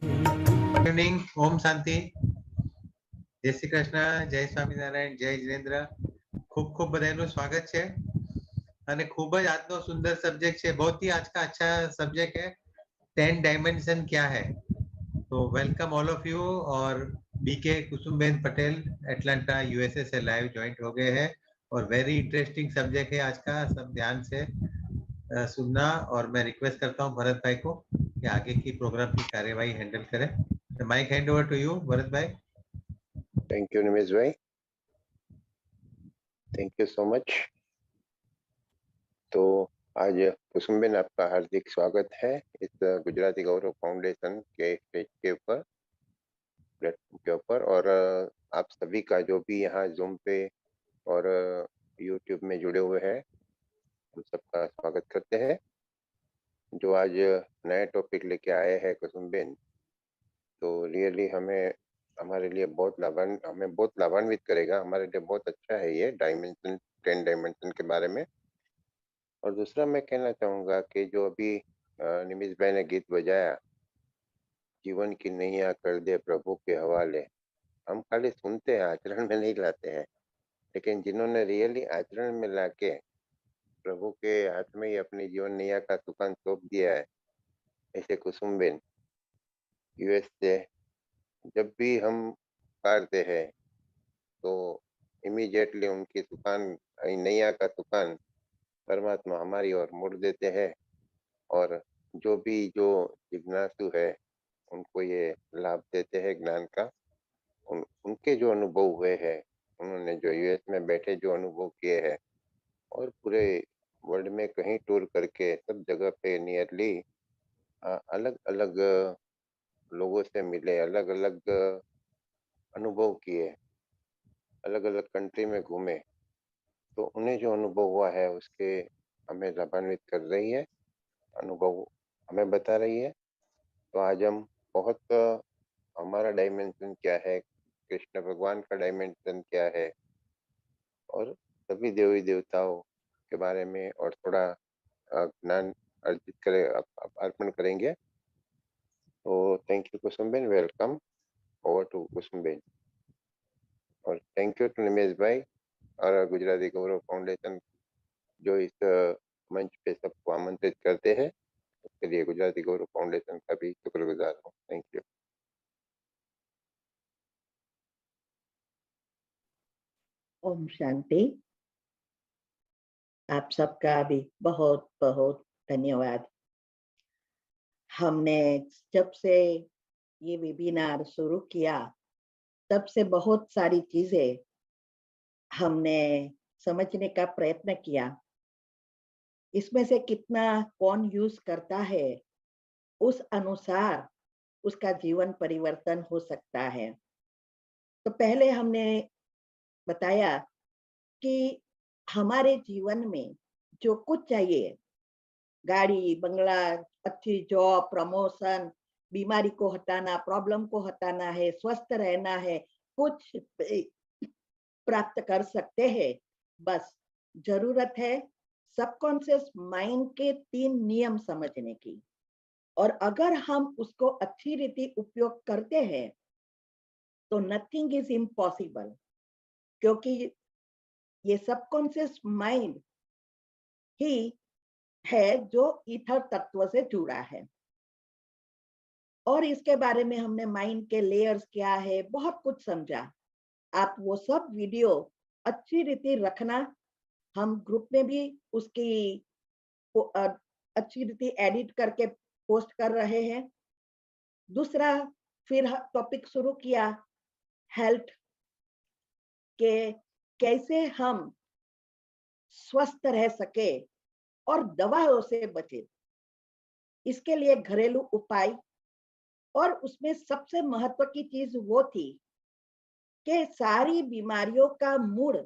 Good evening, ઓમ શાંતિ, જય શ્રી કૃષ્ણ, જય સ્વામિનારાયણ, જય જિનેન્દ્ર. खूब खूब बधाईનું स्वागत છે અને ખૂબ જ આજનો સુંદર સબ્जेक्ट છે. बहुत ही आज का अच्छा सब्जेक्ट है 10 डायमेंशन क्या है. तो वेलकम ऑल ऑफ यू. और BK Kusumben Patel Atlanta USA से लाइव ज्वाइंट हो गए हैं और वेरी इंटरेस्टिंग सब्जेक्ट है आज का. सब ध्यान से सुनना और मैं रिक्वेस्ट करता हूँ भरत भाई को कि आगे की प्रोग्राम की कार्यवाही हैंडल करें. Mic hand over to you Bharat भाई. थैंक यू निमेश भाई, थैंक यू सो मच. तो आज कुसुमबेन आपका हार्दिक स्वागत है इस गुजराती गौरव फाउंडेशन के स्टेज के ऊपर, प्लेटफॉर्म के ऊपर. और आप सभी का जो भी यहाँ जूम पे और यूट्यूब में जुड़े हुए हैं, हम सबका स्वागत करते हैं. जो आज नया टॉपिक लेके आए हैं कुसुमबेन, तो रियली हमारे लिए हमें बहुत लाभान्वित करेगा. हमारे लिए बहुत अच्छा है ये 10 डायमेंशन के बारे में. और दूसरा मैं कहना चाहूँगा कि जो अभी निमिष भाई ने गीत बजाया, जीवन की नैया कर दे प्रभु के हवाले, हम खाली सुनते हैं, आचरण में नहीं लाते हैं. लेकिन जिन्होंने रियली आचरण में लाके प्रभु के हाथ में ही अपनी जीवन नैया का सुकान सौंप दिया है, ऐसे कुसुमबेन यूएस से जब भी हम पुकारते हैं तो इमीडिएटली उनकी दुकान, नैया का दुकान परमात्मा हमारी ओर मोड़ देते हैं. और जो जिज्ञासु है उनको ये लाभ देते हैं ज्ञान का. उनके जो अनुभव हुए हैं, उन्होंने जो यूएस में बैठे जो अनुभव किए हैं और पूरे वर्ल्ड में कहीं टूर करके सब जगह पे नियरली अलग अलग लोगों से मिले, अलग अलग अनुभव किए, अलग अलग कंट्री में घूमे, तो उन्हें जो अनुभव हुआ है उसके हमें लाभान्वित कर रही है, अनुभव हमें बता रही है. तो आज हम हमारा डायमेंशन क्या है, कृष्ण भगवान का डायमेंशन क्या है, और सभी देवी देवताओं के बारे में और थोड़ा ज्ञान अर्पण करेंगे. तो thank you Kusumben, welcome, over to Kusumben. और थैंक यू टू निमेश भाई और गुजराती गौरव फाउंडेशन जो इस मंच पे सबको आमंत्रित करते हैं. उसके लिए गुजराती गौरव फाउंडेशन का भी शुक्रगुजार हूँ. Thank you. ओम शांति. आप सबका भी बहुत बहुत धन्यवाद. हमने जब से ये वेबिनार शुरू किया तब से बहुत सारी चीजें हमने समझने का प्रयत्न किया. इसमें से कितना कौन यूज करता है, उस अनुसार उसका जीवन परिवर्तन हो सकता है. तो पहले हमने बताया कि हमारे जीवन में जो कुछ चाहिए, गाड़ी, बंगला, अच्छी जॉब, प्रमोशन, बीमारी को हटाना, प्रॉब्लम को हटाना है, स्वस्थ रहना है, कुछ प्राप्त कर सकते हैं. बस जरूरत है सबकॉन्शियस माइंड के 3 नियम समझने की. और अगर हम उसको अच्छी रीति उपयोग करते हैं तो नथिंग इज इम्पॉसिबल, क्योंकि ये सबकॉन्शियस माइंड ही है जो ईथर तत्व से जुड़ा है. और इसके बारे में हमने माइंड के लेयर्स क्या है, बहुत कुछ समझा. आप वो सब वीडियो अच्छी रीति रखना, हम ग्रुप में भी उसकी अच्छी रीति एडिट करके पोस्ट कर रहे हैं. दूसरा फिर टॉपिक शुरू किया हेल्थ के, कैसे हम स्वस्थ रह सके और दवाओं से बचे, इसके लिए घरेलू उपाय. और उसमें सबसे महत्व की चीज वो थी कि सारी बीमारियों का मूल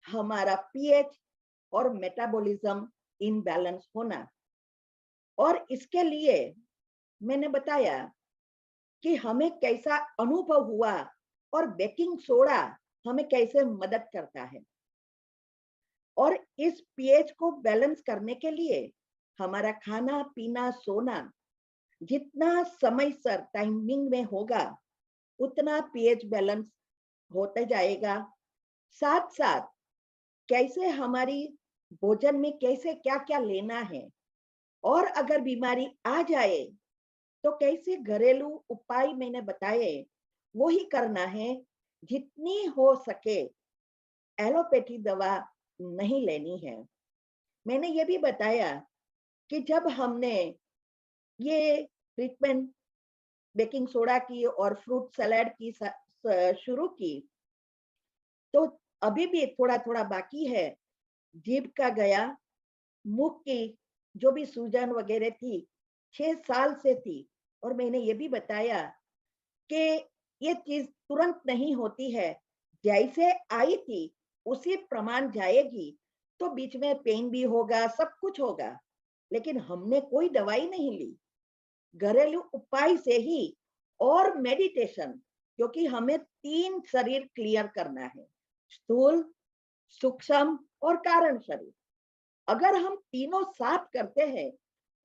हमारा पीएच और मेटाबॉलिज्म इनबैलेंस होना. और इसके लिए मैंने बताया कि हमें कैसा अनुभव हुआ और बेकिंग सोडा हमें कैसे मदद करता है. और इस पीएच को बैलेंस करने के लिए हमारा खाना पीना सोना जितना समय सर टाइमिंग में होगा उतना पीएच बैलेंस होता जाएगा। साथ साथ कैसे हमारी भोजन में कैसे क्या क्या लेना है, और अगर बीमारी आ जाए तो कैसे घरेलू उपाय मैंने बताए वो ही करना है। जितनी हो सके एलोपैथी दवा नहीं लेनी है। मैंने ये भी बताया कि जब हमने ये ट्रीटमेंट बेकिंग सोडा की और फ्रूट सलाद की शुरू की, तो अभी भी थोड़ा थोड़ा बाकी है। जीभ का गया, मुख की जो भी सूजन वगैरह थी 6 साल से थी, और मैंने ये भी बताया कि ये चीज तुरंत नहीं होती है, जैसे आई थी उसी प्रमाण जाएगी। तो बीच में पेन भी होगा, सब कुछ होगा, लेकिन हमने कोई दवाई नहीं ली, घरेलू उपाय से ही, और मेडिटेशन, क्योंकि हमें 3 शरीर क्लियर करना है, स्थूल, सूक्ष्म और कारण शरीर। अगर हम तीनों साथ करते हैं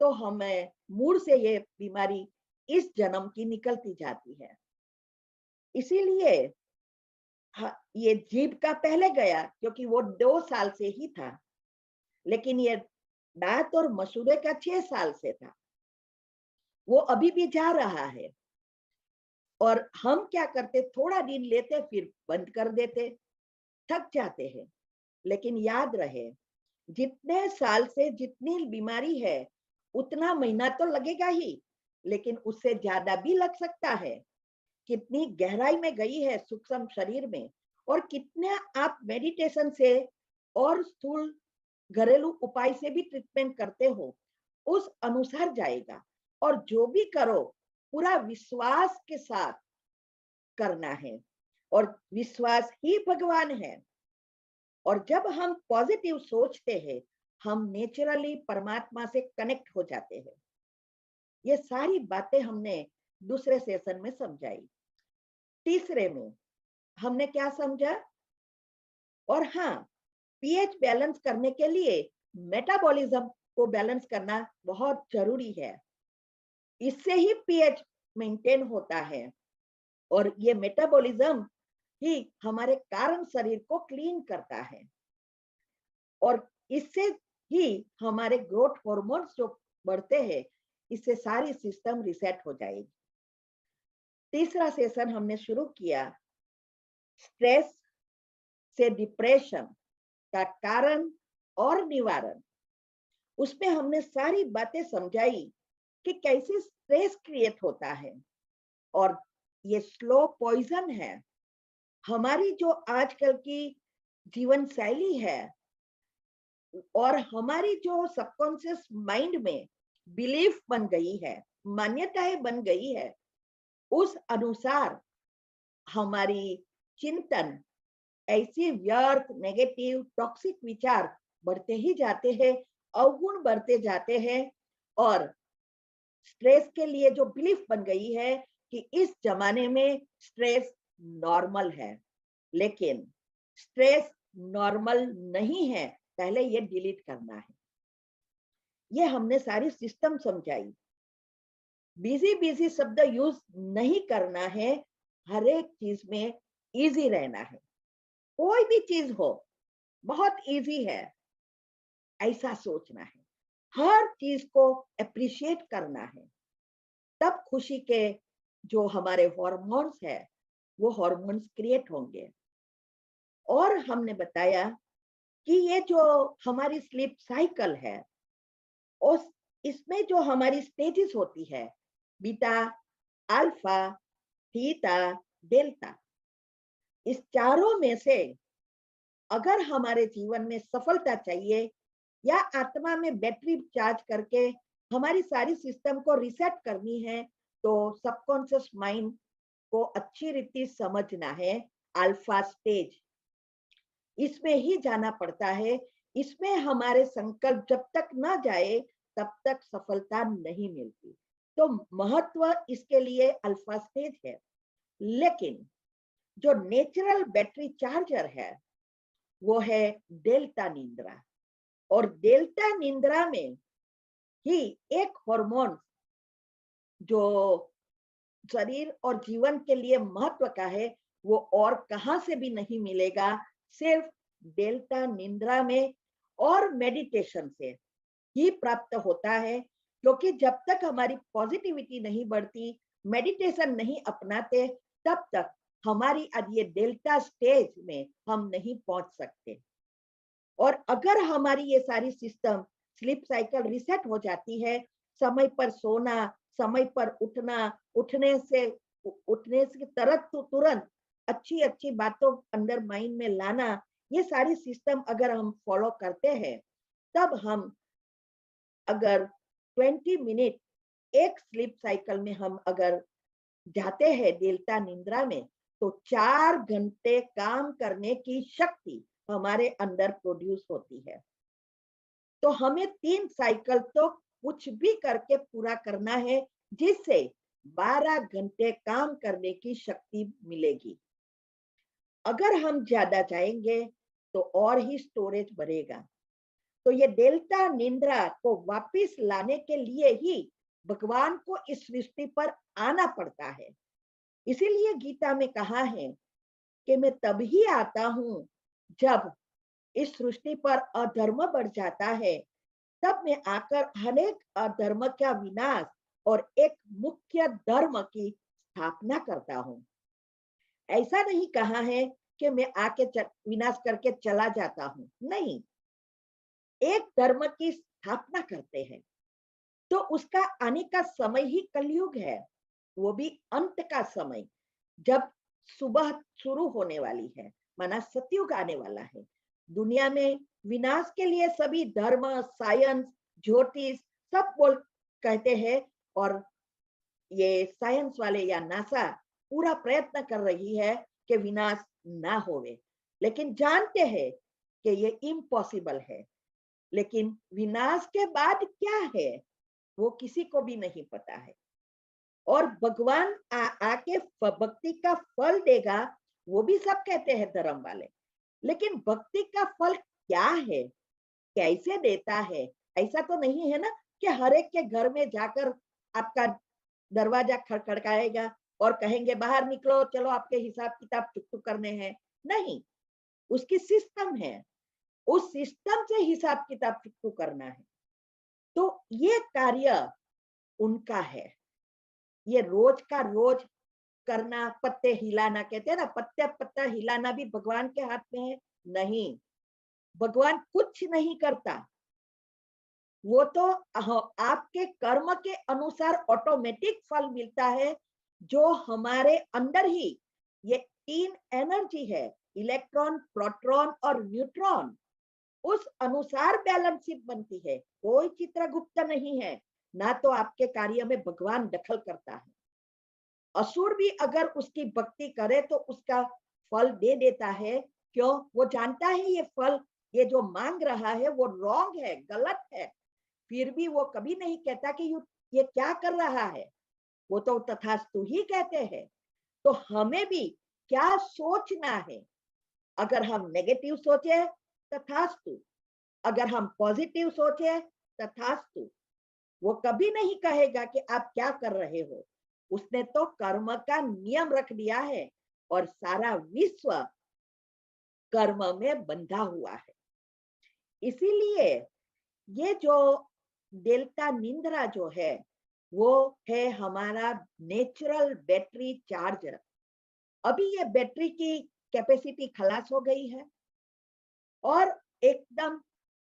तो हमें मूड से ये बीमारी इस जन्म की निकलती जाती है। इसीलिए ये जीभ का पहले गया क्योंकि वो 2 साल से ही था, लेकिन ये दांत और मसूड़े का 6 साल से था, वो अभी भी जा रहा है। और हम क्या करते, थोड़ा दिन लेते फिर बंद कर देते, थक जाते हैं। लेकिन याद रहे, जितने साल से जितनी बीमारी है उतना महीना तो लगेगा ही, लेकिन उससे ज्यादा भी लग सकता है। कितनी गहराई में गई है सूक्ष्म शरीर में, और कितने आप मेडिटेशन से और स्थूल घरेलू उपाय से भी ट्रीटमेंट करते हो, उस अनुसार जाएगा। और जो भी करो पूरा विश्वास के साथ करना है, और विश्वास ही भगवान है। और जब हम पॉजिटिव सोचते हैं, हम नेचुरली परमात्मा से कनेक्ट हो जाते हैं। ये सारी बातें हमने दूसरे सेशन में समझाई। तीसरे में हमने क्या समझा, और हाँ, पीएच बैलेंस करने के लिए मेटाबॉलिज्म को बैलेंस करना बहुत जरूरी है। इससे ही पीएच मेंटेन होता है, और ये मेटाबॉलिज्म ही हमारे कारण शरीर को क्लीन करता है, और इससे ही हमारे ग्रोथ हार्मोन्स जो बढ़ते हैं, इससे सारी सिस्टम रिसेट हो जाएगी। तीसरा सेशन हमने शुरू किया स्ट्रेस से डिप्रेशन का कारण और निवारण। उसमें हमने सारी बातें समझाई कि कैसे स्ट्रेस क्रिएट होता है, और ये स्लो पॉइजन है। हमारी जो आजकल की जीवन शैली है, और हमारी जो सबकॉन्शियस माइंड में बिलीफ बन गई है, मान्यताएं बन गई है, उस अनुसार हमारी चिंतन ऐसी व्यर्थ नेगेटिव टॉक्सिक विचार बढ़ते ही जाते हैं, अवगुण बढ़ते जाते हैं। और स्ट्रेस के लिए जो बिलीफ बन गई है कि इस जमाने में स्ट्रेस नॉर्मल है, लेकिन स्ट्रेस नॉर्मल नहीं है, पहले ये डिलीट करना है। ये हमने सारी सिस्टम समझाई। बिजी बिजी शब्द यूज नहीं करना है, हर एक चीज में इजी रहना है। कोई भी चीज हो बहुत इजी है, ऐसा सोचना है। हर चीज को अप्रिशिएट करना है, तब खुशी के जो हमारे हार्मोन्स है वो हार्मोन्स क्रिएट होंगे। और हमने बताया कि ये जो हमारी स्लीप साइकिल है, और इसमें जो हमारी स्टेजेस होती है, बीटा, अल्फा, थीटा, डेल्टा, इस चारों में से अगर हमारे जीवन में सफलता चाहिए, या आत्मा में बैटरी चार्ज करके हमारी सारी सिस्टम को रिसेट करनी है, तो सबकॉन्शियस माइंड को अच्छी रीति समझना है। अल्फा स्टेज, इसमें ही जाना पड़ता है। इसमें हमारे संकल्प जब तक ना जाए तब तक सफलता नहीं मिलती। तो महत्व इसके लिए अल्फा स्टेज है। लेकिन जो नेचुरल बैटरी चार्जर है वो है डेल्टा निंद्रा, और डेल्टा निंद्रा में ही एक हार्मोन जो शरीर और जीवन के लिए महत्व का है, वो और कहां से भी नहीं मिलेगा, सिर्फ डेल्टा निद्रा में और मेडिटेशन से ही प्राप्त होता है। क्योंकि जब तक हमारी पॉजिटिविटी नहीं बढ़ती, मेडिटेशन नहीं अपनाते, तब तक हमारी आज ये डेल्टा स्टेज में हम नहीं पहुंच सकते। और अगर हमारी ये सारी सिस्टम स्लीप साइकिल रिसेट हो जाती है, समय पर सोना, समय पर उठना, उठने से तुरंत अच्छी अच्छी बातों अंदर माइंड में लाना, ये सारी सिस्टम अगर हम फॉलो करते हैं, तब हम अगर 20 मिनट एक स्लीप साइकिल में हम अगर जाते हैं डेल्टा निद्रा में, तो 4 घंटे काम करने की शक्ति हमारे अंदर प्रोड्यूस होती है। तो हमें 3 साइकिल तो कुछ भी करके पूरा करना है, जिससे 12 घंटे काम करने की शक्ति मिलेगी। अगर हम ज्यादा जाएंगे तो और ही स्टोरेज बढ़ेगा। तो ये डेल्टा निद्रा को वापस लाने के लिए ही भगवान को इस सृष्टि पर आना पड़ता है। इसीलिए गीता में कहा है कि मैं तभी आता हूं जब इस सृष्टि पर अधर्म बढ़ जाता है, तब मैं आकर हरेक अधर्म का विनाश और एक मुख्य धर्म की स्थापना करता हूं। ऐसा नहीं कहा है कि मैं आके विनाश करके चला जाता हूं, नहीं, एक धर्म की स्थापना करते हैं। तो उसका आने का समय ही कलयुग है, वो भी अंत का समय, जब सुबह शुरू होने वाली है, माना सतयुग आने वाला है। दुनिया में विनाश के लिए सभी धर्म, साइंस, ज्योतिष सब बोल कहते हैं, और ये साइंस वाले या नासा पूरा प्रयत्न कर रही है कि विनाश ना होवे, लेकिन जानते हैं कि ये इम्पॉसिबल है। लेकिन विनाश के बाद क्या है, वो किसी को भी नहीं पता है। और भगवान आके भक्ति का फल देगा, वो भी सब कहते हैं धर्म वाले, लेकिन भक्ति का फल क्या है, कैसे देता है, ऐसा तो नहीं है ना कि हर एक के घर में जाकर आपका दरवाजा खड़खड़ाएगा और कहेंगे बाहर निकलो, चलो आपके हिसाब किताब चुक करने हैं। नहीं, उसकी सिस्टम है, उस सिस्टम से हिसाब किताब चुक करना है। तो ये कार्य उनका है, ये रोज का रोज करना, पत्ते हिलाना, कहते हैं ना, पत्ते पत्ता हिलाना भी भगवान के हाथ में है? नहीं, भगवान कुछ नहीं करता, वो तो आपके कर्म के अनुसार ऑटोमेटिक फल मिलता है, जो हमारे अंदर ही ये 3 एनर्जी है, इलेक्ट्रॉन, प्रोटॉन और न्यूट्रॉन, उस अनुसार बैलेंस बनती है। कोई चित्रगुप्त नहीं है, ना तो आपके कार्य में भगवान दखल करता है। असुर भी अगर उसकी भक्ति करे तो उसका फल दे देता है। क्यों? वो जानता है ये फल, ये जो मांग रहा है वो रॉन्ग है, गलत है, फिर भी वो कभी नहीं कहता कि ये क्या कर रहा है, वो तो तथास्तु ही कहते हैं। तो हमें भी क्या सोचना है, अगर हम नेगेटिव सोचे तथास्तु, अगर हम पॉजिटिव सोचे तथास्तु। वो कभी नहीं कहेगा कि आप क्या कर रहे हो, उसने तो कर्म का नियम रख दिया है और सारा विश्व कर्म में बंधा हुआ है। इसीलिए ये जो डेल्टा निद्रा जो है, वो है हमारा नेचुरल बैटरी चार्जर। अभी ये बैटरी की कैपेसिटी खलास हो गई है और एकदम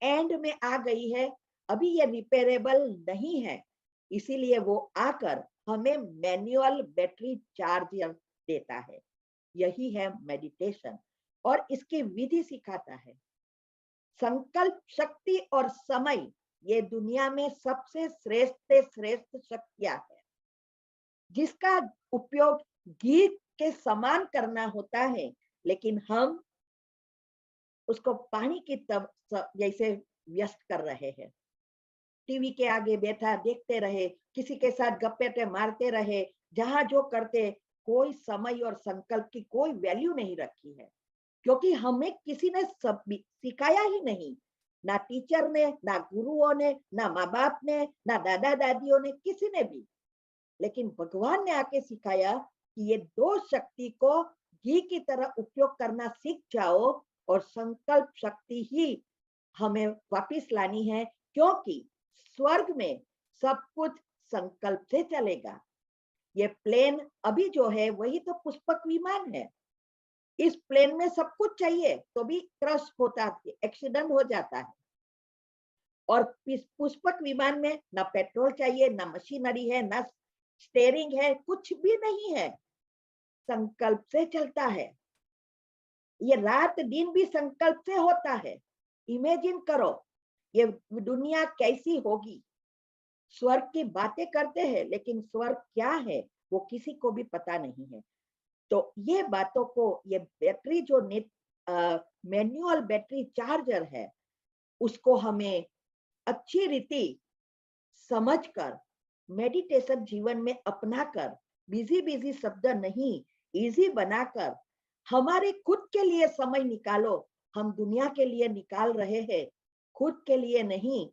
एंड में आ गई है, अभी ये रिपेयरेबल नहीं है, इसीलिए वो आकर हमें मैनुअल बैटरी चार्जर देता है। यही है मेडिटेशन, और इसकी विधि सिखाता है। संकल्प शक्ति और समय, ये दुनिया में सबसे श्रेष्ठ शक्तियां है, जिसका उपयोग घी के समान करना होता है, लेकिन हम उसको पानी की तब जैसे व्यस्त कर रहे हैं। टीवी के आगे बैठा देखते रहे, किसी के साथ गप्पे मारते रहे, जहां जो करते, कोई समय और संकल्प की कोई वैल्यू नहीं रखी है, क्योंकि हमें किसी ने सब सिखाया ही नहीं, ना टीचर ने, ना गुरुओं ने, ना माँ बाप ने, ना दादा दादियों ने, किसी ने भी। लेकिन भगवान ने आके सिखाया कि ये दो शक्ति को घी की तरह उपयोग करना सीख जाओ और संकल्प शक्ति ही हमें वापस लानी है, क्योंकि स्वर्ग में सब कुछ संकल्प से चलेगा। ये प्लेन अभी जो है वही तो पुष्पक विमान है। इस प्लेन में सब कुछ चाहिए तो भी क्रश होता है, एक्सीडेंट हो जाता है। और पुष्पक विमान में ना पेट्रोल चाहिए, ना मशीनरी है, ना स्टेयरिंग है, कुछ भी नहीं है, संकल्प से चलता है। ये रात दिन भी संकल्प से होता है। इमेजिन करो ये दुनिया कैसी होगी। स्वर्ग की बातें करते हैं लेकिन स्वर्ग क्या है वो किसी को भी पता नहीं है। तो ये बातों को, ये बैटरी जो मैनुअल बैटरी चार्जर है, उसको हमें अच्छी रीति समझकर मेडिटेशन जीवन में अपनाकर, बिजी बिजी शब्द नहीं, इजी बनाकर हमारे खुद के लिए समय निकालो। हम दुनिया के लिए निकाल रहे हैं, खुद के लिए नहीं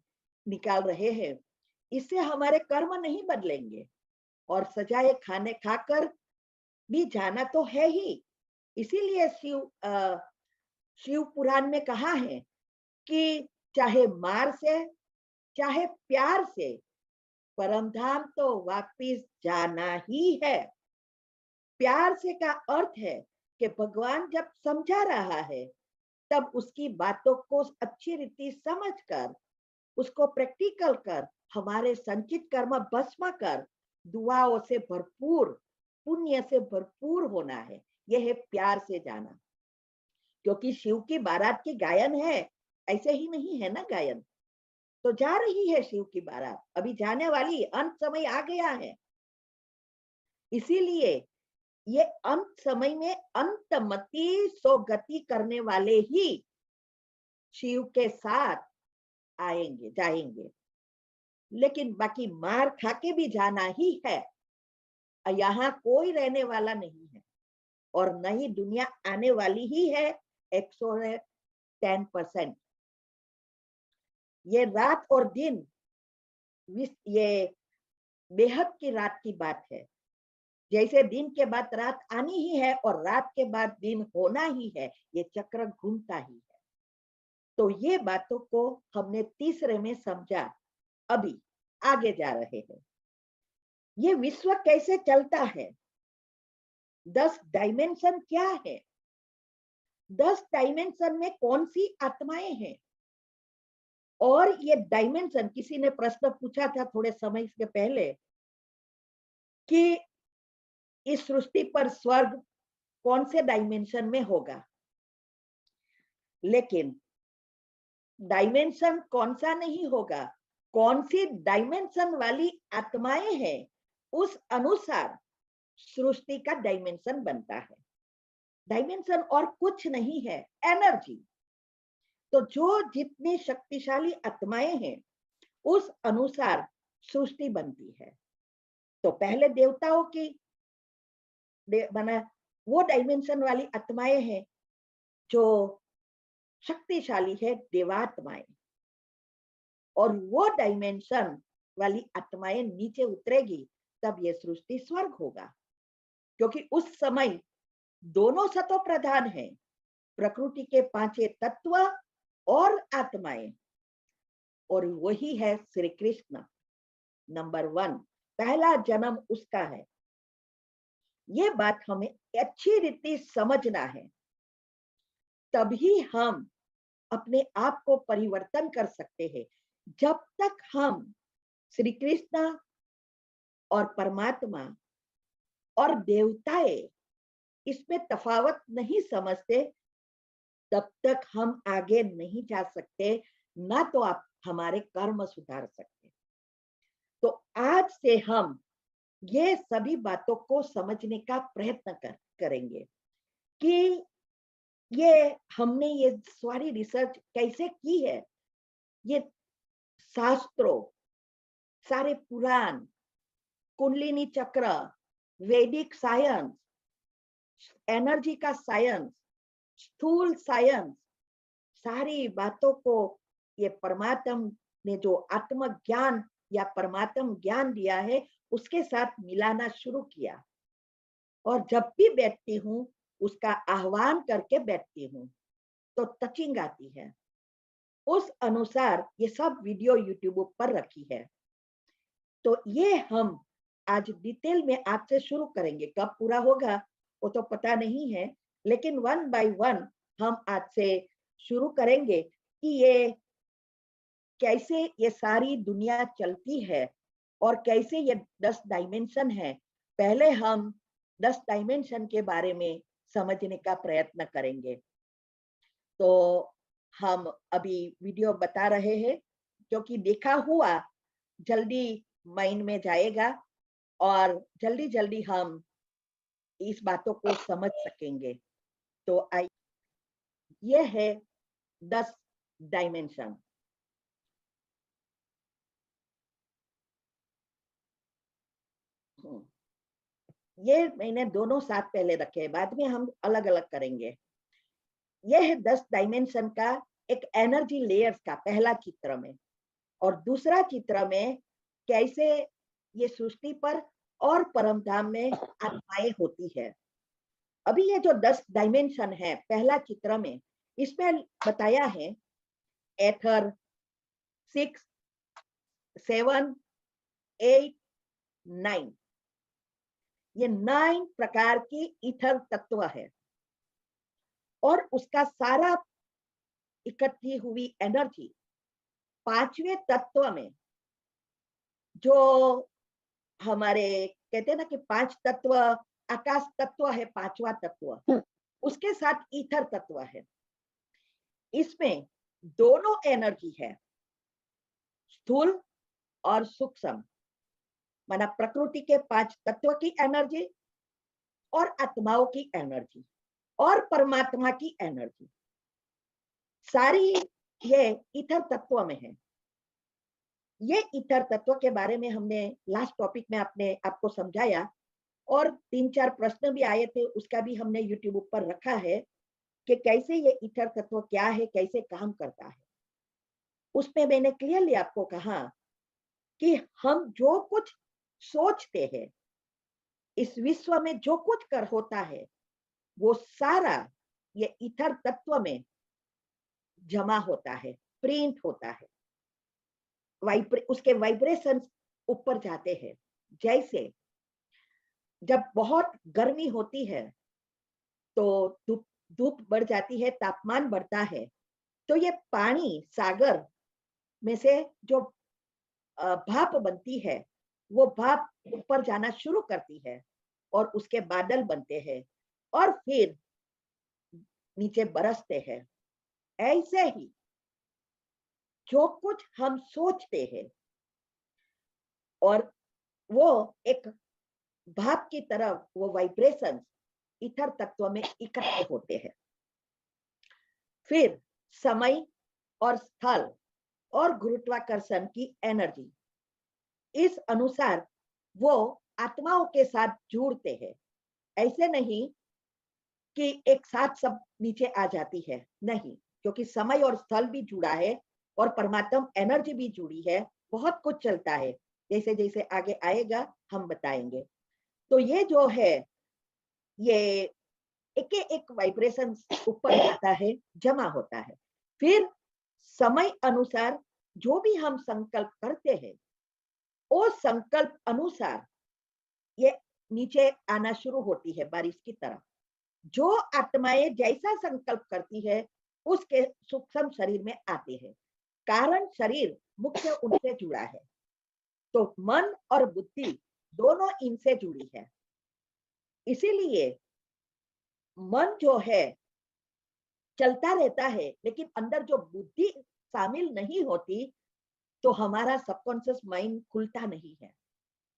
निकाल रहे हैं। इससे हमारे कर्म नहीं बदलेंगे और सजाए खाने खाकर भी जाना तो है ही। इसीलिए शिव पुराण में कहा है कि चाहे मार से चाहे प्यार से परम धाम तो वापिस जाना ही है। प्यार से का अर्थ है कि भगवान जब समझा रहा है तब उसकी बातों को अच्छी रीति समझकर, उसको प्रैक्टिकल कर, हमारे संचित कर्म भस्म कर, दुआओं से भरपूर, पुण्य से भरपूर होना है। यह है प्यार से जाना। क्योंकि शिव की बारात की गायन है, ऐसे ही नहीं है ना गायन। तो जा रही है शिव की बारात, अभी जाने वाली, अंत समय आ गया है। इसीलिए ये अंत समय में अंतमति सोगति करने वाले ही शिव के साथ आएंगे, जाएंगे। लेकिन बाकी मार खा के भी जाना ही है। यहाँ कोई रहने वाला नहीं है और नई दुनिया आने वाली ही है 110%। ये रात और दिन, ये बेहद की रात की बात है। जैसे दिन के बाद रात आनी ही है और रात के बाद दिन होना ही है, ये चक्र घूमता ही है। तो ये बातों को हमने तीसरे में समझा। अभी आगे जा रहे हैं। ये विश्व कैसे चलता है, 10 डायमेंशन क्या है, 10 डायमेंशन में कौन सी आत्माएं हैं, और ये डायमेंशन, किसी ने प्रश्न पूछा था थोड़े समय के पहले कि इस सृष्टि पर स्वर्ग कौन से डायमेंशन में होगा। लेकिन डायमेंशन कौन सा नहीं होगा, कौन सी डायमेंशन वाली आत्माएं हैं, उस अनुसार सृष्टि का डायमेंशन बनता है। डायमेंशन और कुछ नहीं है, एनर्जी। तो जो जितनी शक्तिशाली आत्माएं हैं उस अनुसार सृष्टि बनती है। तो पहले देवताओं की बना वो डायमेंशन वाली आत्माएं हैं जो शक्तिशाली है, देवात्माएं। और वो डायमेंशन वाली आत्माएं नीचे उतरेगी तब ये सृष्टि स्वर्ग होगा। क्योंकि उस समय दोनों सतो प्रधान है, प्रकृति के 5 तत्व और आत्माएं। और वही है श्री कृष्ण नंबर 1, पहला जन्म उसका है। ये बात हमें अच्छी रीति समझना है, तभी हम अपने आप को परिवर्तन कर सकते हैं। जब तक हम श्री कृष्ण और परमात्मा और देवताएं इसमें तफावत नहीं समझते, तब तक हम आगे नहीं जा सकते, ना तो आप हमारे कर्म सुधार सकते। तो आज से हम ये सभी बातों को समझने का प्रयत्न करेंगे कि ये हमने ये सारी रिसर्च कैसे की है। ये शास्त्रों, सारे पुराण, कुंडलिनी चक्र, वैदिक साइंस, एनर्जी का साइंस, स्थूल साइंस, सारी बातों को ये परमात्मा ने जो आत्मज्ञान या परमात्म ज्ञान दिया है उसके साथ मिलाना शुरू किया। और जब भी बैठती हूँ उसका आह्वान करके बैठती हूँ तो टचिंग आती है। उस अनुसार ये सब वीडियो यूट्यूब पर रखी है। तो ये हम आज डिटेल में आज से शुरू करेंगे। कब पूरा होगा वो तो पता नहीं है, लेकिन वन बाय वन हम आज से शुरू करेंगे कि ये कैसे ये सारी दुनिया चलती है और कैसे ये 10 डायमेंशन है। पहले हम 10 डायमेंशन के बारे में समझने का प्रयत्न करेंगे। तो हम अभी वीडियो बता रहे हैं क्योंकि देखा हुआ जल्दी माइंड में जाएगा और जल्दी जल्दी हम इस बातों को समझ सकेंगे। तो ये है 10 डायमेंशन। ये मैंने दोनों साथ पहले रखे, बाद में हम अलग अलग करेंगे। यह है 10 डायमेंशन का एक एनर्जी लेयर्स का पहला चित्र में, और दूसरा चित्र में कैसे ये सृष्टि पर और परमधाम में आत्माएं होती है। अभी ये जो 10 डायमेंशन है पहला चित्र में, इसमें बताया है एथर 6, 7, 8, 9, ये 9 प्रकार की ईथर तत्व है और उसका सारा इकट्ठी हुई एनर्जी पांचवें तत्व में, जो हमारे कहते हैं ना कि 5 तत्व, आकाश तत्व है पांचवा तत्व, उसके साथ ईथर तत्व है। इसमें दोनों एनर्जी है, स्थूल और सूक्ष्म, माना प्रकृति के 5 तत्व की एनर्जी और आत्माओं की एनर्जी और परमात्मा की एनर्जी, सारी ये ईथर तत्व में है। ये ईथर तत्व के बारे में हमने लास्ट टॉपिक में आपको समझाया और 3-4 प्रश्न भी आए थे, उसका भी हमने यूट्यूब पर रखा है कि कैसे ये ईथर तत्व क्या है, कैसे काम करता है। उसमें मैंने क्लियरली आपको कहा कि हम जो कुछ सोचते हैं, इस विश्व में जो कुछ कर होता है, वो सारा ये ईथर तत्व में जमा होता है, प्रिंट होता है, उसके वाइब्रेशन ऊपर जाते हैं। जैसे जब बहुत गर्मी होती है तो धूप बढ़ जाती है, तापमान बढ़ता है, तो ये पानी सागर में से जो भाप बनती है, वो भाप ऊपर जाना शुरू करती है और उसके बादल बनते हैं और फिर नीचे बरसते हैं। ऐसे ही जो कुछ हम सोचते हैं और वो एक भाप की तरह वो वाइब्रेशन ईथर तत्व में इकट्ठे होते हैं। फिर समय और स्थल और गुरुत्वाकर्षण की एनर्जी, इस अनुसार वो आत्माओं के साथ जुड़ते हैं। ऐसे नहीं कि एक साथ सब नीचे आ जाती है, नहीं, क्योंकि समय और स्थल भी जुड़ा है और परमात्मा एनर्जी भी जुड़ी है, बहुत कुछ चलता है। जैसे जैसे आगे आएगा हम बताएंगे। तो ये जो है, ये एक वाइब्रेशन ऊपर जाता है, जमा होता है। फिर समय अनुसार जो भी हम संकल्प करते हैं, वो संकल्प अनुसार ये नीचे आना शुरू होती है बारिश की तरह। जो आत्माएं जैसा संकल्प करती है उसके सूक्ष्म शरीर में आते हैं, कारण शरीर मुख्य उनसे जुड़ा है। तो मन और बुद्धि दोनों इनसे जुड़ी है। इसीलिए मन जो है चलता रहता है, लेकिन अंदर जो बुद्धि शामिल नहीं होती तो हमारा सबकॉन्शियस माइंड खुलता नहीं है।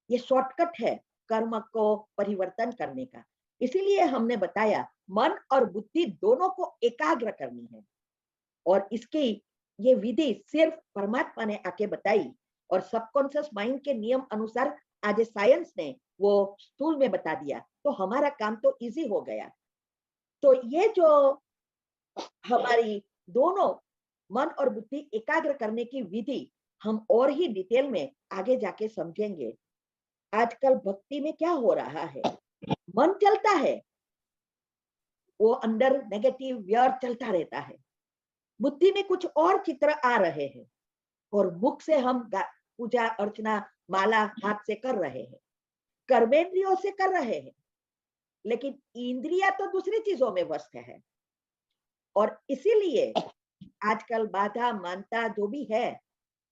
ये शॉर्टकट है कर्म को परिवर्तन करने का। इसीलिए हमने बताया मन और बुद्धि दोनों को एकाग्र करनी है, और इसकी ये विधि सिर्फ परमात्मा ने आके बताई और सबकॉन्शियस माइंड के नियम अनुसार आज साइंस ने वो स्थूल में बता दिया, तो हमारा काम तो इजी हो गया। तो ये जो हमारी दोनों मन और बुद्धि एकाग्र करने की विधि, हम और ही डिटेल में आगे जाके समझेंगे। आजकल भक्ति में क्या हो रहा है, मन चलता है, वो अंदर नेगेटिव व्यर्थ चलता रहता है, बुद्धि में कुछ और चित्र आ रहे हैं और मुख से हम पूजा अर्चना माला हाथ से कर रहे हैं, कर्मेंद्रियों से कर रहे हैं, लेकिन इंद्रिया तो दूसरी चीजों में व्यस्त है। और इसीलिए आजकल बाधा मानता जो भी है,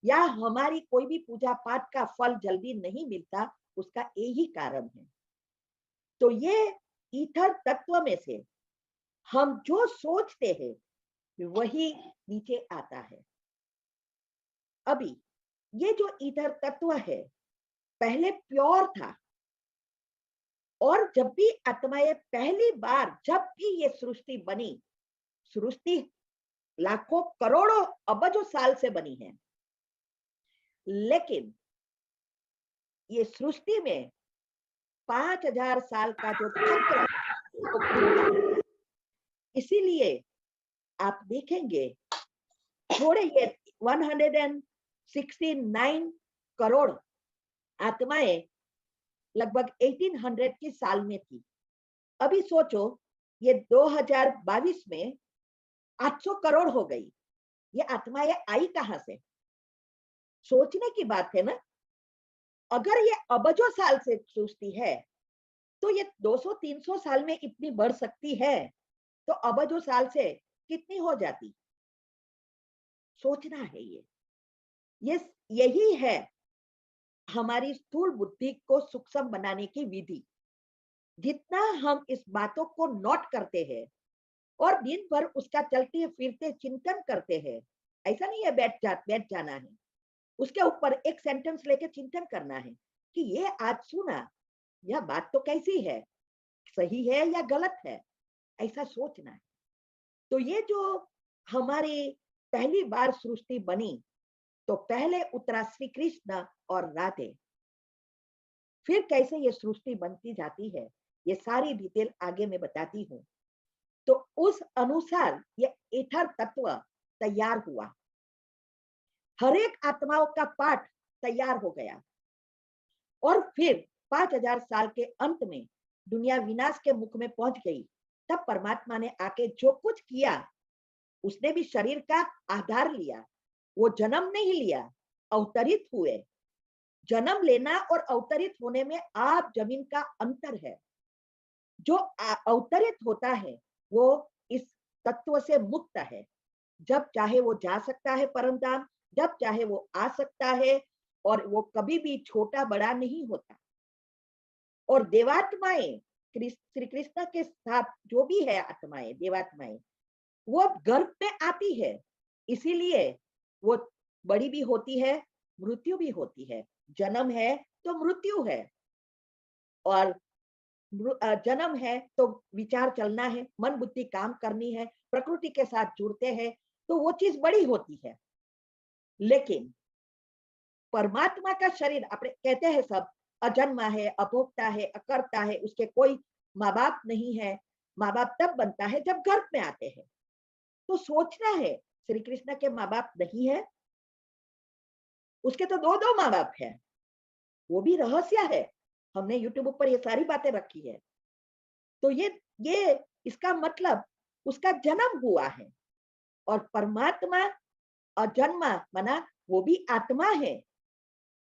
या हमारी कोई भी पूजा पाठ का फल जल्दी नहीं मिलता, उसका यही कारण है। तो ये ईथर तत्व में से हम जो सोचते हैं वही नीचे आता है। अभी ये जो ईथर तत्व है पहले प्योर था, और जब भी आत्माएं पहली बार, जब भी ये सृष्टि बनी, सृष्टि लाखों करोड़ों अबजों साल से बनी है, लेकिन ये सृष्टि में 5000 साल का जो चक्र वो पूरा है। इसीलिए आप देखेंगे थोड़े ये 169 करोड़ आत्माएं लगभग 1800 की साल में थी। अभी सोचो ये 2022 में 800 करोड़ हो गई। ये आत्माएं आई कहां से? सोचने की बात है ना। अगर ये अबजों साल से सृष्टि है तो ये 200-300 साल में इतनी बढ़ सकती है, तो अबजों साल से कितनी हो जाती? सोचना है ये यही है हमारी स्थूल बुद्धि को सूक्ष्म बनाने की विधि। जितना हम इस बातों को नोट करते हैं और दिन भर उसका चलते फिरते चिंतन करते हैं, ऐसा नहीं है बैठ जाना है, उसके ऊपर एक सेंटेंस लेके चिंतन करना है कि ये आज सुना, यह बात तो कैसी है, सही है या गलत है, ऐसा सोचना है। तो ये जो हमारी पहली बार सृष्टि बनी, तो पहले उतरा श्री कृष्ण और राधे। फिर कैसे ये सृष्टि बनती जाती है, ये सारी डिटेल आगे मैं बताती हूँ। तो उस अनुसार ये ईथर तत्व तैयार हुआ, हर एक आत्माओं का पाठ तैयार हो गया, और फिर 5000 साल के अंत में दुनिया विनाश के मुख में पहुंच गई। तब परमात्मा ने आके जो कुछ किया, उसने भी शरीर का आधार लिया, वो जन्म नहीं लिया, अवतरित हुए। जन्म लेना और अवतरित होने में आप जमीन का अंतर है। जो अवतरित होता है वो इस तत्व से मुक्त है, जब चाहे वो जा सकता है परम धाम, जब चाहे वो आ सकता है, और वो कभी भी छोटा बड़ा नहीं होता। और देवात्माएं श्री कृष्ण के साथ जो भी है आत्माएं, देवात्माएं, वो गर्भ में आती है, इसीलिए वो बड़ी भी होती है, मृत्यु भी होती है। जन्म है तो मृत्यु है, और जन्म है तो विचार चलना है, मन बुद्धि काम करनी है, प्रकृति के साथ जुड़ते हैं, तो वो चीज बड़ी होती है। लेकिन परमात्मा का शरीर, अपने कहते हैं सब अजन्मा है, अभोक्ता है, अकर्ता है, उसके कोई माँ बाप नहीं है। माँ बाप तब बनता है जब गर्भ में आते हैं। तो सोचना है, श्री कृष्ण के माँ बाप नहीं है, उसके तो दो दो माँ बाप है, वो भी रहस्य है। हमने यूट्यूब पर ये सारी बातें रखी है। तो ये इसका मतलब उसका जन्म हुआ है, और परमात्मा अजन्मा माना वो भी आत्मा है,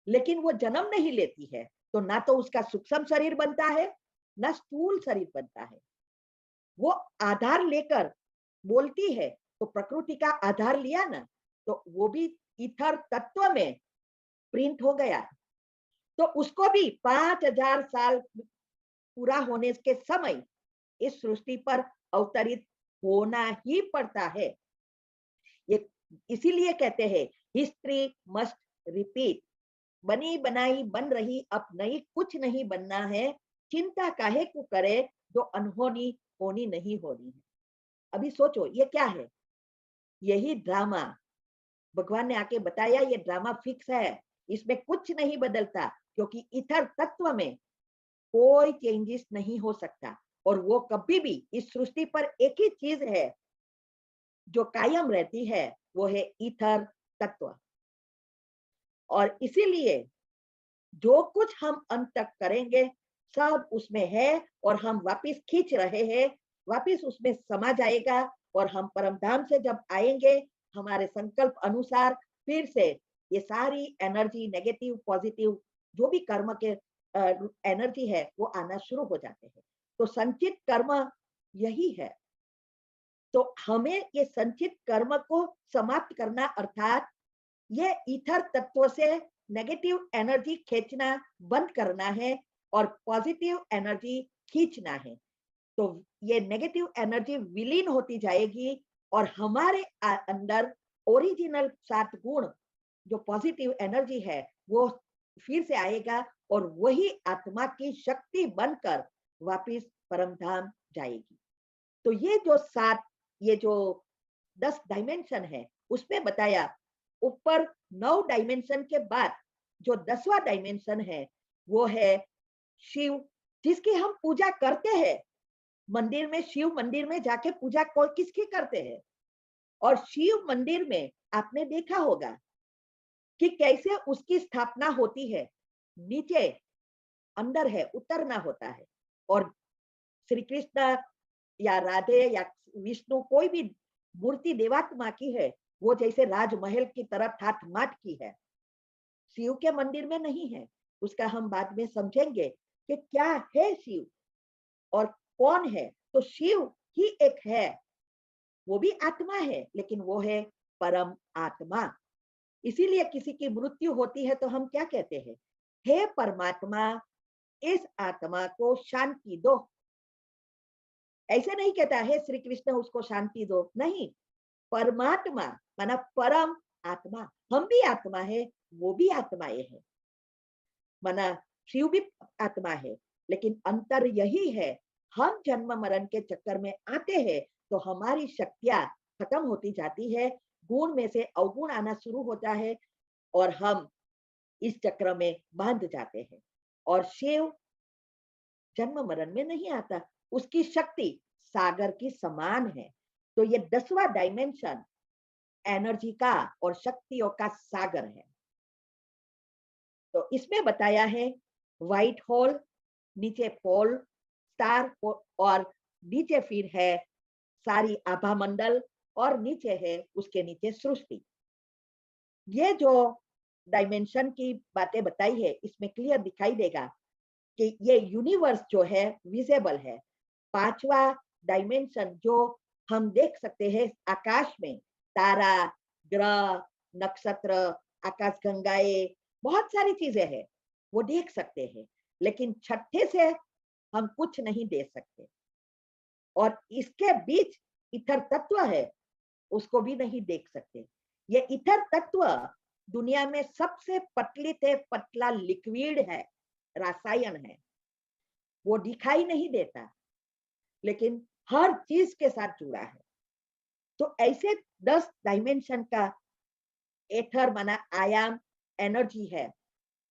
लेकिन वो जन्म नहीं लेती है। तो ना तो उसका सूक्ष्म शरीर बनता है, ना स्थूल शरीर बनता है। वो आधार लेकर बोलती है, तो प्रकृति का आधार लिया ना, तो वो भी ईथर तत्व में प्रिंट हो गया। तो उसको भी 5000 साल पूरा होने के समय इस सृष्टि पर अवतरित होना ही पड़ता है। ये इसीलिए कहते हैं हिस्ट्री मस्ट रिपीट। बनी बनाई बन रही अब नई कुछ नहीं बनना है, चिंता काहे को करे जो अनहोनी होनी नहीं होनी है। अभी सोचो ये क्या है, यही ड्रामा भगवान ने आके बताया, ये ड्रामा फिक्स है, इसमें कुछ नहीं बदलता, क्योंकि इथर तत्व में कोई चेंजेस नहीं हो सकता। और वो कभी भी इस सृष्टि पर एक ही चीज है जो कायम रहती है, वो है ईथर तत्व। और इसीलिए जो कुछ हम अंत तक करेंगे सब उसमें है और हम वापिस खींच रहे हैं, वापिस उसमें समा जाएगा और हम परम धाम से जब आएंगे हमारे संकल्प अनुसार फिर से ये सारी एनर्जी नेगेटिव पॉजिटिव जो भी कर्म के एनर्जी है वो आना शुरू हो जाते हैं। तो संचित कर्म यही है। तो हमें ये संचित कर्म को समाप्त करना अर्थात ये ईथर तत्व से नेगेटिव एनर्जी खींचना बंद करना है और पॉजिटिव एनर्जी खींचना है। तो ये नेगेटिव एनर्जी विलीन होती जाएगी और हमारे अंदर ओरिजिनल 7 गुण जो पॉजिटिव एनर्जी है वो फिर से आएगा और वही आत्मा की शक्ति बनकर वापिस परम धाम जाएगी। तो ये जो 7 ये जो 10 डायमेंशन है उसमें बताया ऊपर 9 डायमेंशन के बाद जो 10वां डायमेंशन है वो है शिव, जिसकी हम पूजा करते हैं। मंदिर में शिव मंदिर में जाके पूजा किसकी करते हैं? और शिव मंदिर में आपने देखा होगा कि कैसे उसकी स्थापना होती है। नीचे अंदर है उतरना होता है और श्री कृष्ण या राधे या विष्णु कोई भी मूर्ति देवात्मा की है वो जैसे राजमहल की तरह ठाठ माठ की है। शिव के मंदिर में नहीं है। उसका हम बाद में समझेंगे कि क्या है शिव और कौन है। तो शिव ही एक है, वो भी आत्मा है लेकिन वो है परम आत्मा। इसीलिए किसी की मृत्यु होती है तो हम क्या कहते हैं? हे परमात्मा इस आत्मा को शांति दो। ऐसे नहीं कहता है श्री कृष्ण उसको शांति दो, नहीं। परमात्मा माना परम आत्मा, हम भी आत्मा है वो भी आत्माएं है, माना शिव भी आत्मा है। लेकिन अंतर यही है हम जन्म मरण के चक्कर में आते हैं तो हमारी शक्तियां खत्म होती जाती है, गुण में से अवगुण आना शुरू होता है और हम इस चक्र में बांध जाते हैं। और शिव जन्म मरण में नहीं आता, उसकी शक्ति सागर की समान है। तो ये 10वां डायमेंशन एनर्जी का और शक्तियों का सागर है। तो इसमें बताया है व्हाइट होल, नीचे पोल स्टार और नीचे फिर है सारी आभा मंडल और नीचे है उसके नीचे सृष्टि। ये जो डायमेंशन की बातें बताई है इसमें क्लियर दिखाई देगा कि ये यूनिवर्स जो है विजिबल है। 5वां डायमेंशन जो हम देख सकते हैं आकाश में, तारा, ग्रह, नक्षत्र, आकाश गंगाएं, बहुत सारी चीजें हैं वो देख सकते हैं। लेकिन छठे से हम कुछ नहीं देख सकते और इसके बीच इथर तत्व है उसको भी नहीं देख सकते। ये इथर तत्व दुनिया में सबसे पतली से पतला लिक्विड है, रसायन है, वो दिखाई नहीं देता लेकिन हर चीज के साथ जुड़ा है। तो ऐसे 10 डायमेंशन का एथर माना आयाम एनर्जी है।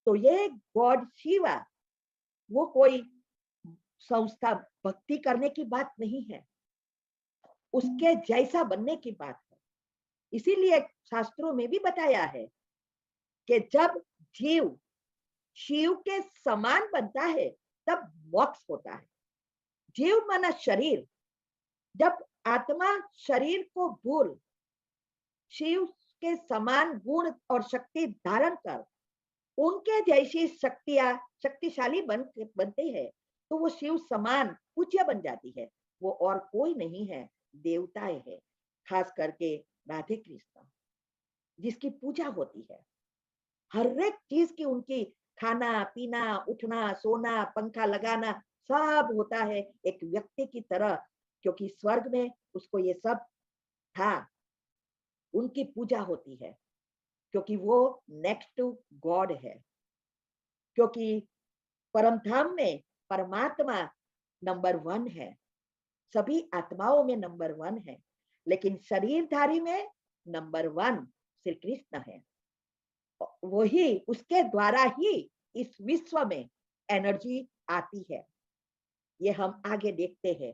तो ये गॉड शिवा वो कोई संस्था भक्ति करने की बात नहीं है, उसके जैसा बनने की बात है। इसीलिए शास्त्रों में भी बताया है कि जब जीव शिव के समान बनता है तब मोक्ष होता है। जीव माना शरीर, जब आत्मा शरीर को भूल शिव के समान गुण और शक्ति धारण कर उनके जैसी शक्तियां शक्तिशाली बनते हैं तो वो शिव समान पूज्य बन जाती है। वो और कोई नहीं है, देवताएं है, खास करके राधे कृष्ण जिसकी पूजा होती है। हर एक चीज की उनकी खाना पीना उठना सोना पंखा लगाना सब होता है एक व्यक्ति की तरह, क्योंकि स्वर्ग में उसको ये सब था। उनकी पूजा होती है क्योंकि वो नेक्स्ट टू गॉड है। क्योंकि परम धाम में परमात्मा नंबर 1 है, सभी आत्माओं में नंबर 1 है, लेकिन शरीरधारी में नंबर 1 श्री कृष्ण है। वही उसके द्वारा ही इस विश्व में एनर्जी आती है, ये हम आगे देखते हैं।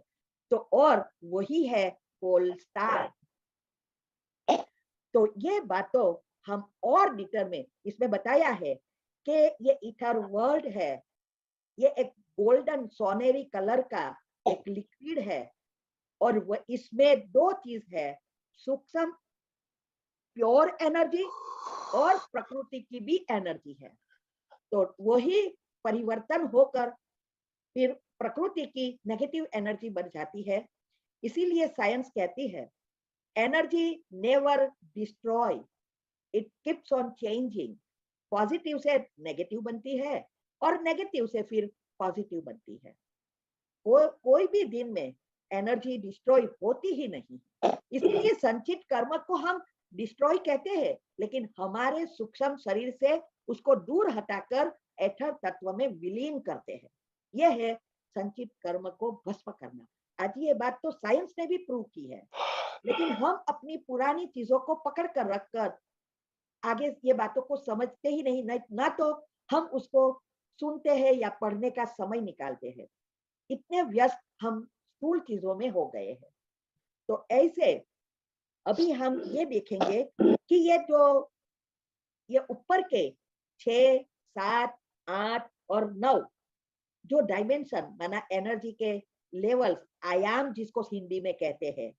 तो और वही है पोल स्टार। तो ये बातों हम और डिटेल में इसमें बताया है कि ये ईथर वर्ल्ड है, ये एक गोल्डन सोनेरी कलर का एक लिक्विड है और वह इसमें दो चीज है, सूक्ष्म प्योर एनर्जी और प्रकृति की भी एनर्जी है। तो वही परिवर्तन होकर फिर प्रकृति की नेगेटिव एनर्जी बन जाती है। इसीलिए साइंस कहती है energy never destroy, it keeps on changing. Positive से नेगेटिव बनती है और नेगेटिव से फिर पॉजिटिव बनती है। कोई भी दिन में एनर्जी डिस्ट्रॉय होती ही नहीं। इसलिए संचित कर्म को हम डिस्ट्रॉय कहते हैं, लेकिन हमारे सूक्ष्म शरीर से उसको दूर हटाकर एथर तत्व में विलीन करते हैं। यह है संचित कर्म को भस्म करना। आज ये बात तो साइंस ने भी प्रूव की है, लेकिन हम अपनी पुरानी चीजों को पकड़ कर रखकर आगे ये बातों को समझते ही नहीं, ना तो हम उसको सुनते हैं या पढ़ने का समय निकालते हैं। इतने व्यस्त हम स्थूल चीजों में हो गए हैं। तो ऐसे अभी हम ये देखेंगे कि ये ऊपर के 6, 7, 8 और 9 जो डायमेंशन माना एनर्जी के लेवल्स, आयाम जिसको हिंदी में कहते हैं,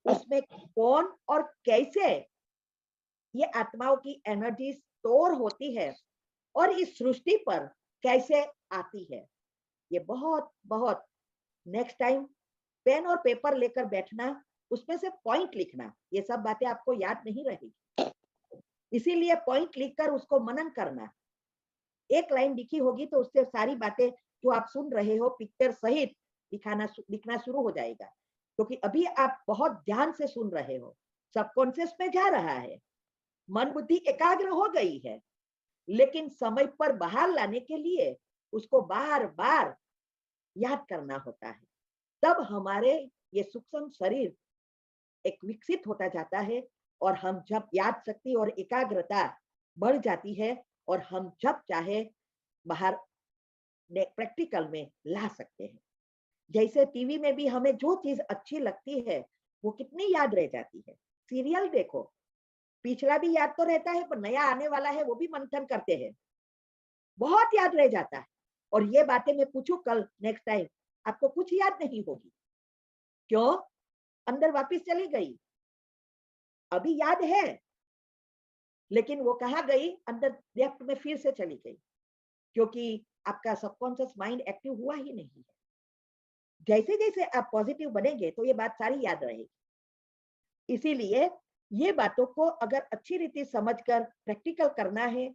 उसमें कौन और कैसे ये आत्माओं की एनर्जी स्टोर होती है और इस सृष्टि पर कैसे आती है, ये बहुत बहुत नेक्स्ट टाइम पेन और पेपर लेकर बैठना, उसमें से पॉइंट लिखना। ये सब बातें आपको याद नहीं रहेगी, इसीलिए पॉइंट लिखकर उसको मनन करना। एक लाइन लिखी होगी तो उससे सारी बातें जो आप सुन रहे हो पिक्चर सहित दिखना शुरू हो जाएगा, क्योंकि अभी आप बहुत ध्यान से सुन रहे हो, सबकॉन्शियस में जा रहा है, मन बुद्धि एकाग्र हो गई है, लेकिन समय पर बाहर लाने के लिए उसको बार बार याद करना होता है। तब हमारे ये सूक्ष्म शरीर एक विकसित होता जाता है और हम जब याद शक्ति और एकाग्रता बढ़ जाती है और हम जब चाहे बाहर प्रैक्टिकल में ला सकते हैं। जैसे टीवी में भी हमें जो चीज अच्छी लगती है वो कितनी याद रह जाती है। सीरियल देखो, पिछला भी याद तो रहता है, पर नया आने वाला है वो भी मंथन करते हैं, बहुत याद रह जाता है। और ये बातें मैं पूछूं कल नेक्स्ट टाइम, आपको कुछ याद नहीं होगी, क्यों? अंदर वापस चली गई। अभी याद है, लेकिन वो कहाँ गई? अंदर डेप्थ में फिर से चली गई, क्योंकि आपका सबकॉन्शियस माइंड एक्टिव हुआ ही नहीं है। जैसे जैसे आप पॉजिटिव बनेंगे तो ये बात सारी याद रहेगी। इसीलिए ये बातों को अगर अच्छी रीति समझकर प्रैक्टिकल करना है,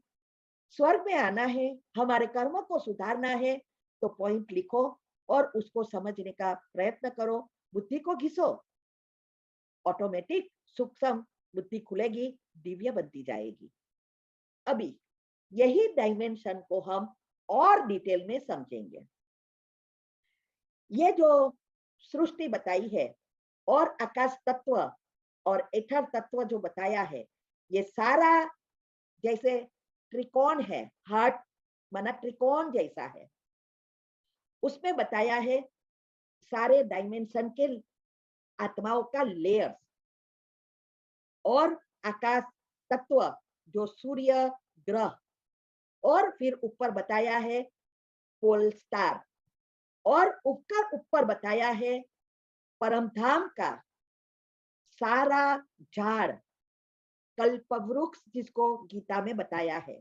स्वर्ग में आना है, हमारे कर्मों को सुधारना है, तो पॉइंट लिखो और उसको समझने का प्रयत्न करो, बुद्धि को घिसो, ऑटोमेटिक सूक्ष्म बुद्धि खुलेगी, दिव्य बनती जाएगी। अभी यही डायमेंशन को हम और डिटेल में समझेंगे। ये जो सृष्टि बताई है और आकाश तत्व और एथर तत्व जो बताया है, ये सारा जैसे त्रिकोण है, हार्ट माना त्रिकोण जैसा है, उसमें बताया है सारे डायमेंशन के आत्माओं का लेयर्स। और आकाश तत्व जो सूर्य ग्रह, और फिर ऊपर बताया है पोल स्टार, और ऊपर बताया है परमधाम का सारा झाड़, कल्पवृक्ष जिसको गीता में बताया है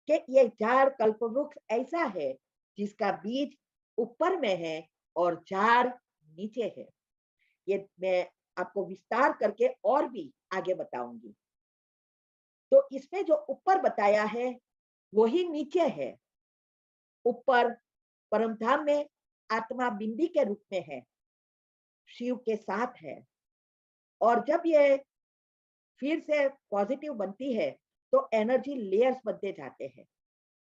कि ये झाड़ कल्पवृक्ष ऐसा है जिसका बीज ऊपर में है और झाड़ नीचे है। ये मैं आपको विस्तार करके और भी आगे बताऊंगी। तो इसमें जो ऊपर बताया है वही नीचे है। ऊपर परमधाम में आत्मा बिंदी के रूप में है, शिव के साथ है, और जब ये फिर से पॉजिटिव बनती है तो एनर्जी लेयर्स बनते जाते हैं।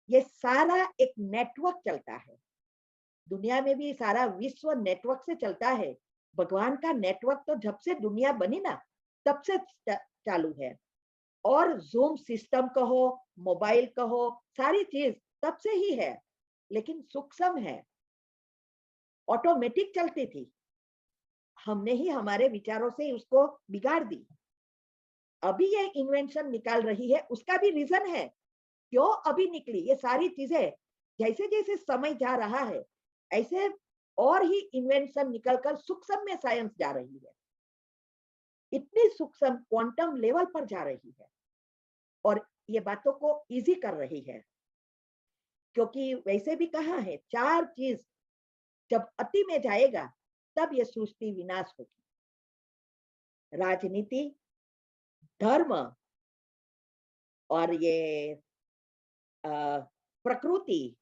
ये सारा एक नेटवर्क चलता है, दुनिया में भी सारा विश्व नेटवर्क से चलता है। भगवान का नेटवर्क तो जब से दुनिया बनी ना तब से चालू है, और जूम सिस्टम कहो, मोबाइल कहो, सारी चीज तब से ही है, लेकिन सूक्ष्म है, ऑटोमेटिक चलती थी, हमने ही हमारे विचारों से उसको बिगाड़ दी। अभी ये इन्वेंशन निकाल रही है, उसका भी रीजन है क्यों अभी निकली। ये सारी चीजें जैसे जैसे समय जा रहा है ऐसे और ही इन्वेंशन निकलकर सूक्ष्म में साइंस जा रही है, इतनी सूक्ष्म क्वांटम लेवल पर जा रही है और ये बातों को इजी कर रही है। क्योंकि वैसे भी कहा है 4 चीज जब अति में जाएगा तब ये सृष्टि विनाश होगी। राजनीति, धर्म और ये प्रकृति,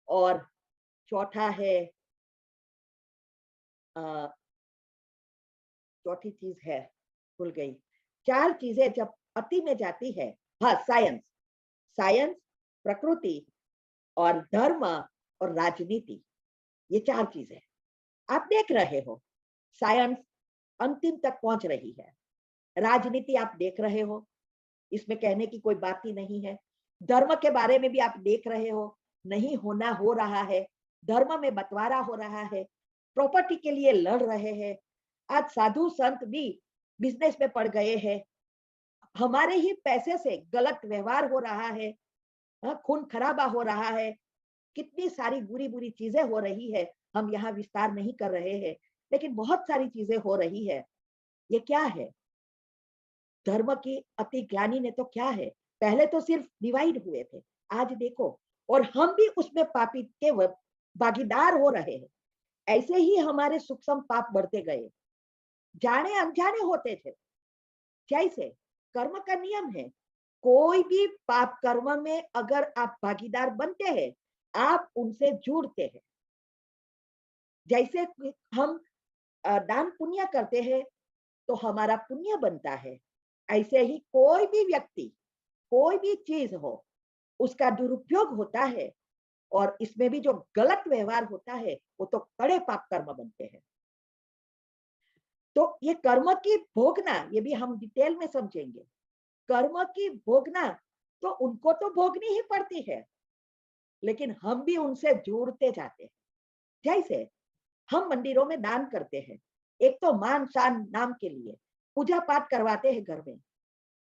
और चौथा है चौथी चीज है भूल गई। 4 चीजें जब अति में जाती है, हाँ साइंस, साइंस, प्रकृति और धर्म और राजनीति, ये 4 चीजें आप देख रहे हो। साइंस अंतिम तक पहुंच रही है, राजनीति आप देख रहे हो, इसमें कहने की कोई बात ही नहीं है। धर्म के बारे में भी आप देख रहे हो, नहीं होना हो रहा है, धर्म में बंटवारा हो रहा है, प्रॉपर्टी के लिए लड़ रहे हैं। आज साधु संत भी बिजनेस में पड़ गए हैं, हमारे ही पैसे से गलत व्यवहार हो रहा है, खून खराबा हो रहा है, कितनी सारी बुरी बुरी चीजें हो रही है। हम यहाँ विस्तार नहीं कर रहे हैं, लेकिन बहुत सारी चीजें हो रही है। ये क्या है? धर्म की अति ज्ञानी ने तो क्या है, पहले तो सिर्फ डिवाइड हुए थे, आज देखो, और हम भी उसमें पापी के भागीदार हो रहे हैं। ऐसे ही हमारे सूक्ष्म पाप बढ़ते गए, जाने अनजाने होते थे। जैसे कर्म का नियम है, कोई भी पाप कर्म में अगर आप भागीदार बनते हैं, आप उनसे जुड़ते हैं। जैसे हम दान पुण्य करते हैं तो हमारा पुण्य बनता है, ऐसे ही कोई भी व्यक्ति, कोई भी चीज हो, उसका दुरुपयोग होता है और इसमें भी जो गलत व्यवहार होता है वो तो कड़े पाप कर्म बनते हैं। तो ये कर्म की भोगना, ये भी हम डिटेल में समझेंगे। कर्म की भोगना तो उनको तो भोगनी ही पड़ती है, लेकिन हम भी उनसे जुड़ते जाते हैं। जैसे हम मंदिरों में दान करते हैं, एक तो मान शान नाम के लिए पूजा पाठ करवाते हैं घर में,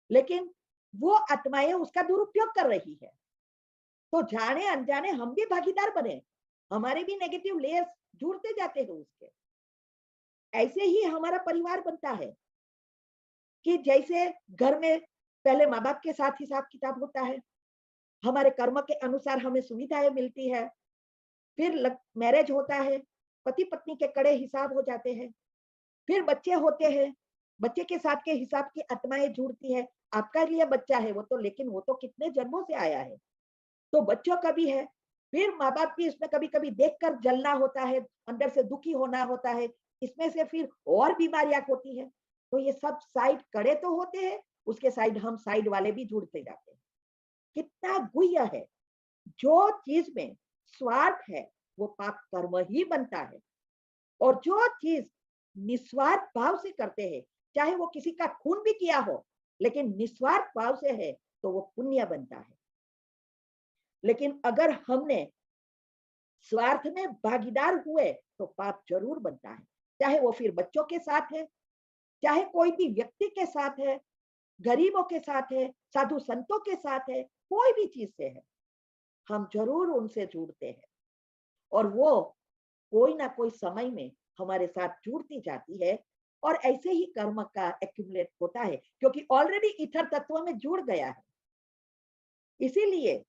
लेकिन वो आत्माएं उसका दुरुपयोग कर रही है, तो जाने अनजाने हम भी भागीदार बने, हमारे भी नेगेटिव लेयर्स जुड़ते जाते हैं उसके। ऐसे ही हमारा परिवार बनता है कि जैसे घर में पहले माँ बाप के साथ हिसाब किताब होता है, हमारे कर्म के अनुसार हमें सुविधाएं मिलती है, फिर मैरिज होता है, पति पत्नी के कड़े हिसाब हो जाते हैं, फिर बच्चे होते हैं, बच्चे के साथ के हिसाब की आत्माएं जुड़ती है। आपका लिए बच्चा है वो तो, लेकिन वो तो कितने जन्मों से आया है, तो बच्चों का भी है। फिर माँ बाप भी इसमें कभी कभी देखकर जलना होता है, अंदर से दुखी होना होता है, इसमें से फिर और बीमारियां होती है। तो ये सब साइड कड़े तो होते हैं, उसके साइड हम साइड वाले भी जुड़ते जाते हैं। कितना गुह्य है। जो चीज में स्वार्थ है वो पाप कर्म ही बनता है, और जो चीज निस्वार्थ भाव से करते हैं, चाहे वो किसी का खून भी किया हो, लेकिन निस्वार्थ भाव से है तो वो पुण्य बनता है। लेकिन अगर हमने स्वार्थ में भागीदार हुए तो पाप जरूर बनता है, चाहे वो फिर बच्चों के साथ है, चाहे कोई भी व्यक्ति के साथ है, गरीबों के साथ है, साधु संतों के साथ है, कोई भी चीज से है, हम जरूर उनसे जुड़ते हैं और वो कोई ना कोई समय में हमारे साथ जुड़ती जाती है। और ऐसे ही कर्म का एक्यूमुलेट होता है, क्योंकि ऑलरेडी ईथर तत्व में जुड़ गया है। इसीलिए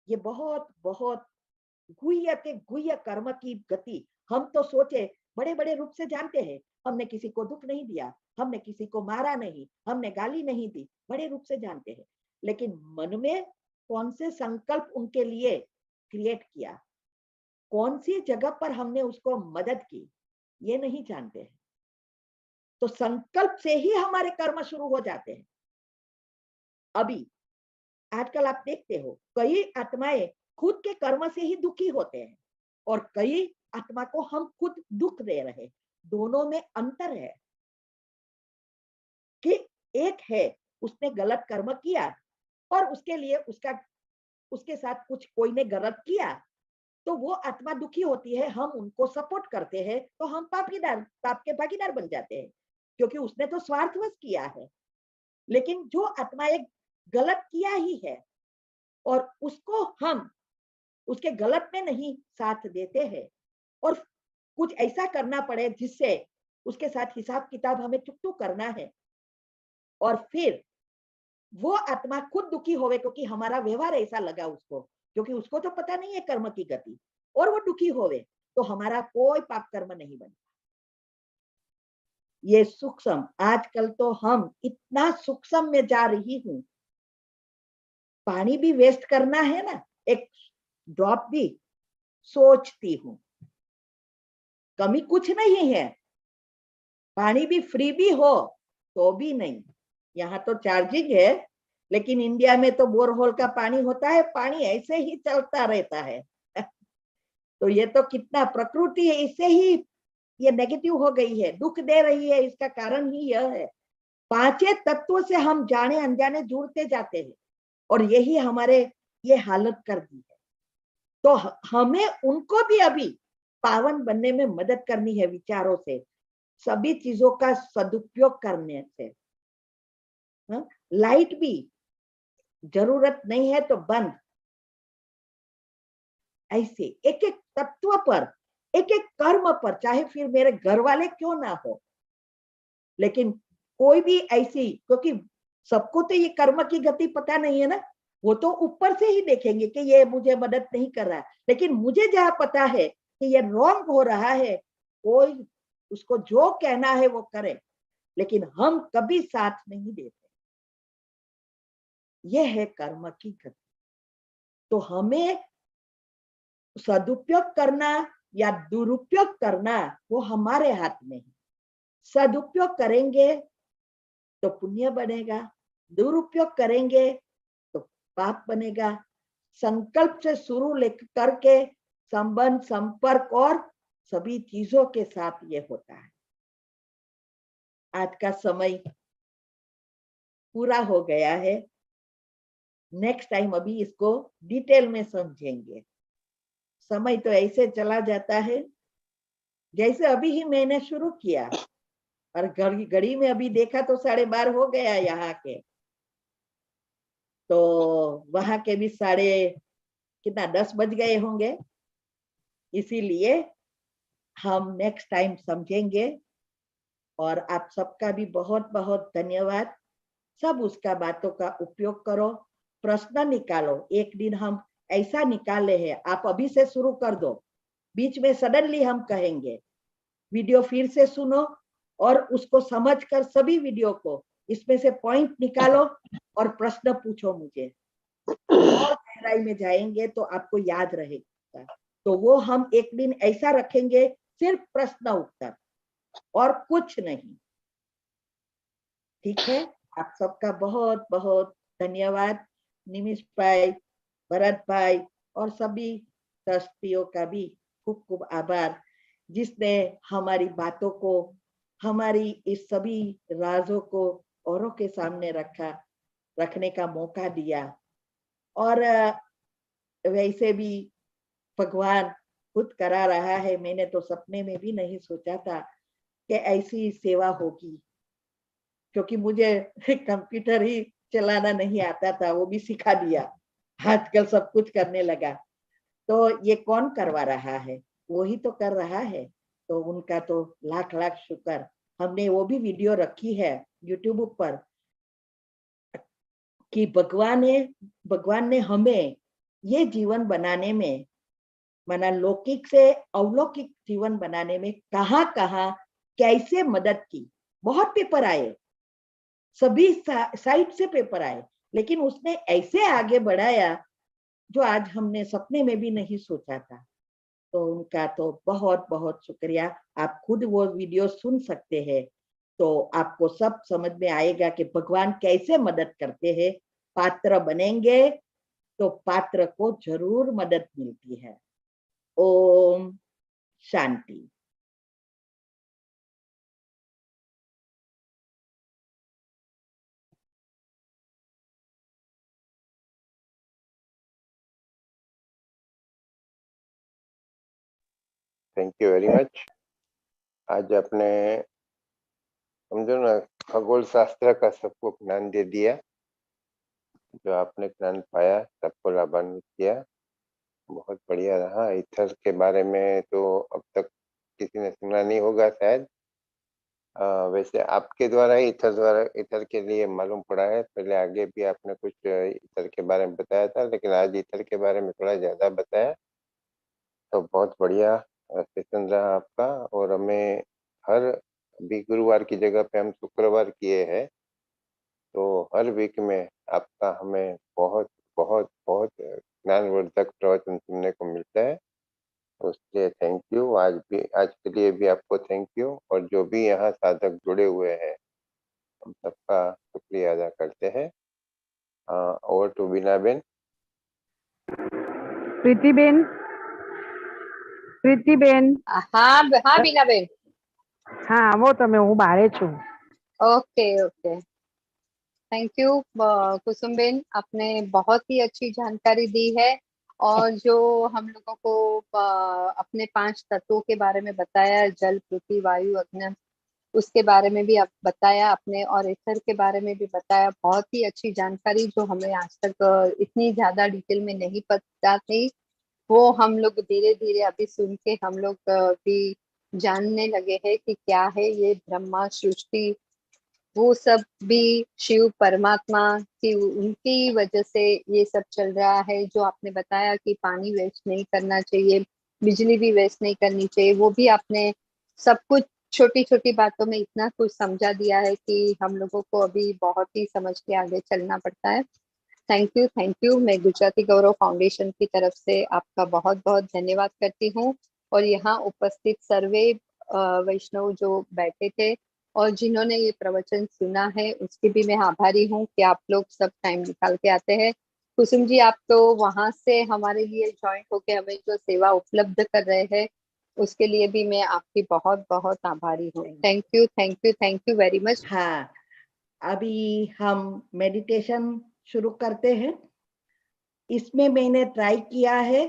ये बहुत बहुत गुह्य के गुह्य कर्म की गति हम तो सोचे बड़े बड़े रूप से जानते हैं, हमने किसी को दुख नहीं दिया, हमने किसी को मारा नहीं, हमने गाली नहीं दी, बड़े रूप से जानते हैं, लेकिन मन में कौन से संकल्प उनके लिए क्रिएट किया, कौन सी जगह पर हमने उसको मदद की, ये नहीं जानते हैं। तो संकल्प से ही हमारे कर्म शुरू हो जाते हैं। अभी आजकल आप देखते हो कई आत्माएं खुद के कर्म से ही दुखी होते हैं और कई आत्मा को हम खुद दुख दे रहे, दोनों में अंतर है कि एक है उसने गलत कर्म किया और उसके लिए उसके साथ कुछ कोई ने गलत किया, तो वो आत्मा दुखी होती है, हम उनको सपोर्ट करते हैं तो हम पाप के भागीदार बन जाते हैं, क्योंकि उसने तो स्वार्थवश किया है। लेकिन जो आत्मा एक गलत किया ही है और उसको हम उसके गलत में नहीं साथ देते हैं और कुछ ऐसा करना पड़े जिससे उसके साथ हिसाब किताब हमें टुक करना है, और फिर वो आत्मा खुद दुखी होवे क्योंकि हमारा व्यवहार ऐसा लगा उसको, क्योंकि उसको तो पता नहीं है कर्म की गति, और वो दुखी होवे तो हमारा कोई पाप कर्म नहीं बनेगा। ये सूक्ष्म, आजकल तो हम इतना सूक्ष्म में जा रही हूं, पानी भी वेस्ट करना है ना, एक ड्रॉप भी, सोचती हूं कमी कुछ नहीं है, पानी भी फ्री भी हो तो भी नहीं, यहाँ तो चार्जिंग है, लेकिन इंडिया में तो बोरहोल का पानी होता है, पानी ऐसे ही चलता रहता है। तो ये तो कितना प्रकृति है, इससे ही ये नेगेटिव हो गई है, दुख दे रही है, इसका कारण ही यह है। पांचों तत्वों से हम जाने अनजाने जुड़ते जाते हैं और यही हमारे ये हालत कर दी है। तो हमें उनको भी अभी पावन बनने में मदद करनी है, विचारों से, सभी चीजों का सदुपयोग करने से। लाइट भी जरूरत नहीं है तो बंद, ऐसे एक एक तत्व पर, एक एक कर्म पर, चाहे फिर मेरे घर वाले क्यों ना हो, लेकिन कोई भी ऐसी, क्योंकि सबको तो ये कर्म की गति पता नहीं है ना, वो तो ऊपर से ही देखेंगे कि ये मुझे मदद नहीं कर रहा है, लेकिन मुझे जहां पता है कि ये रॉन्ग हो रहा है, कोई उसको जो कहना है वो करे, लेकिन हम कभी साथ नहीं देते। यह है कर्म की गति। तो हमें सदुपयोग करना या दुरुपयोग करना वो हमारे हाथ में है। सदुपयोग करेंगे तो पुण्य बनेगा, दुरुपयोग करेंगे तो पाप बनेगा। संकल्प से शुरू लेकर करके संबंध, संपर्क और सभी चीजों के साथ ये होता है। आज का समय पूरा हो गया है, नेक्स्ट टाइम अभी इसको डिटेल में समझेंगे। समय तो ऐसे चला जाता है जैसे अभी ही मैंने शुरू किया, और घड़ी में अभी देखा तो 12:30 हो गया यहाँ के, तो वहां के भी 10 बज गए होंगे। इसीलिए हम नेक्स्ट टाइम समझेंगे, और आप सबका भी बहुत बहुत धन्यवाद। सब उसका बातों का उपयोग करो, प्रश्न निकालो। एक दिन हम ऐसा निकाले हैं, आप अभी से शुरू कर दो, बीच में सडनली हम कहेंगे, वीडियो फिर से सुनो और उसको समझकर सभी वीडियो को इसमें से पॉइंट निकालो और प्रश्न पूछो मुझे, और गहराई में जाएंगे तो आपको याद रहेगा। तो वो हम एक दिन ऐसा रखेंगे, सिर्फ प्रश्न उत्तर और कुछ नहीं। ठीक है, आप सबका बहुत बहुत धन्यवाद। निमिष भाई, भरत भाई और सभी ट्रस्टियों का भी खूब खूब आभार, जिसने हमारी बातों को, हमारी इस सभी राजों को औरों के सामने रखने का मौका दिया। और वैसे भी भगवान खुद करा रहा है, मैंने तो सपने में भी नहीं सोचा था कि ऐसी सेवा होगी, क्योंकि मुझे कंप्यूटर ही चलाना नहीं आता था, वो भी सिखा दिया, आजकल सब कुछ करने लगा। तो ये कौन करवा रहा है, वो ही तो कर रहा है, तो उनका तो लाख लाख शुक्र। हमने वो भी वीडियो रखी है यूट्यूब पर कि भगवान ने हमें ये जीवन बनाने में, माना लौकिक से अलौकिक जीवन बनाने में कहाँ कहाँ कैसे मदद की। बहुत पेपर आए, सभी साइड से पेपर आए, लेकिन उसने ऐसे आगे बढ़ाया जो आज हमने सपने में भी नहीं सोचा था। तो उनका तो बहुत बहुत शुक्रिया। आप खुद वो वीडियो सुन सकते हैं, तो आपको सब समझ में आएगा कि भगवान कैसे मदद करते हैं। पात्र बनेंगे तो पात्र को जरूर मदद मिलती है। ओम शांति। Thank you very much. आज अपने समझो ना खगोल शास्त्र का सबको ज्ञान दे दिया। जो आपने ज्ञान पाया सबको लाभान्वित किया, बहुत बढ़िया रहा। ईथर के बारे में तो अब तक किसी ने सुना नहीं होगा शायद। वैसे आपके द्वारा ही ईथर के लिए मालूम पड़ा है। पहले आगे भी आपने कुछ ईथर के बारे में बताया था, लेकिन आज ईथर के बारे में थोड़ा ज्यादा बताया। तो बहुत बढ़िया सेशन रहा आपका। और हमें हर भी गुरुवार की जगह पे हम शुक्रवार किए हैं, तो हर वीक में आपका हमें बहुत बहुत बहुत ज्ञानवर्धक प्रवचन सुनने को मिलता है। तो उसके थैंक यू। आज के लिए भी आपको थैंक यू। और जो भी यहाँ साधक जुड़े हुए हैं, हम सबका शुक्रिया अदा करते हैं। Over to Bina ben. प्रीतिबेन, प्रीतिबेन, હા હા બીનાબેન. હા આવો તમે, હું બારે છું. Okay okay, thank you Kusumben, आपने बहुत ही अच्छी जानकारी दी है। और जो हम लोगों को अपने 5 तत्वों के बारे में बताया, जल, पृथ्वी, वायु, अग्नि, उसके बारे में भी आप बताया आपने, और ईथर के बारे में भी बताया। बहुत ही अच्छी जानकारी जो हमें आज तक इतनी ज्यादा डिटेल में नहीं पता थी, वो हम लोग धीरे धीरे अभी सुन के हम लोग भी जानने लगे हैं कि क्या है ये ब्रह्मा सृष्टि। वो सब भी शिव परमात्मा की, उनकी वजह से ये सब चल रहा है। जो आपने बताया कि पानी वेस्ट नहीं करना चाहिए, बिजली भी वेस्ट नहीं करनी चाहिए, वो भी आपने सब कुछ छोटी छोटी बातों में इतना कुछ समझा दिया है कि हम लोगों को अभी बहुत ही समझ के आगे चलना पड़ता है। Thank you, thank you. मैं गुजराती गौरव फाउंडेशन की तरफ से आपका बहुत बहुत धन्यवाद करती हूँ। और यहाँ उपस्थित सर्वे वैष्णव जो बैठे थे और जिन्होंने ये प्रवचन सुना है, उसकी भी मैं आभारी हूँ कि आप लोग सब टाइम निकाल के आते हैं। कुसुम जी, आप तो वहां से हमारे लिए ज्वाइन होके हमें जो सेवा उपलब्ध कर रहे हैं, उसके लिए भी मैं आपकी बहुत बहुत आभारी हूँ। Thank you, thank you, thank you very much. हाँ, अभी हम मेडिटेशन शुरू करते हैं। इसमें मैंने ट्राई किया है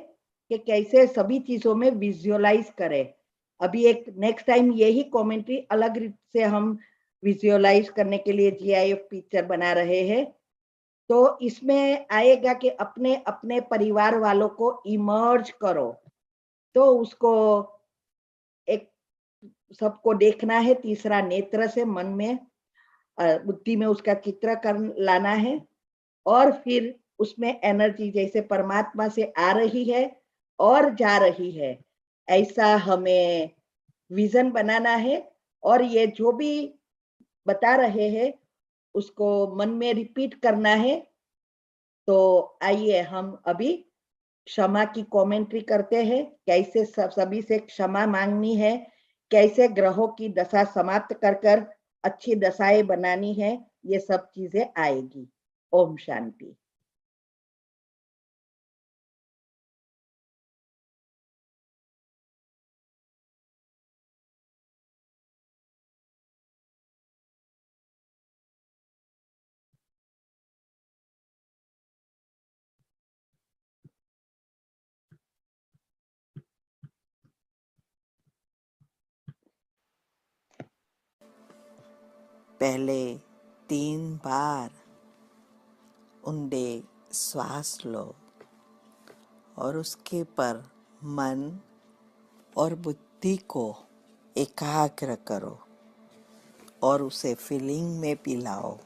कि कैसे सभी चीजों में विजुअलाइज करें। अभी एक नेक्स्ट टाइम यही कमेंट्री अलग रीत से हम विजुअलाइज करने के लिए जीआईएफ पिक्चर बना रहे हैं। तो इसमें आएगा कि अपने अपने परिवार वालों को इमर्ज करो, तो उसको एक सबको देखना है तीसरा नेत्र से, मन में बुद्धि में उसका चित्र कर लाना है। और फिर उसमें एनर्जी जैसे परमात्मा से आ रही है और जा रही है, ऐसा हमें विजन बनाना है। और ये जो भी बता रहे हैं उसको मन में रिपीट करना है। तो आइए हम अभी क्षमा की कमेंट्री करते हैं, कैसे सभी से क्षमा मांगनी है, कैसे ग्रहों की दशा समाप्त कर कर अच्छी दशाएं बनानी है, ये सब चीजें आएगी। ओम शांति। पहले 3 बार ऊंडे श्वास लो और उसके पर मन और बुद्धि को एकाग्र करो और उसे फीलिंग में पिलाओ।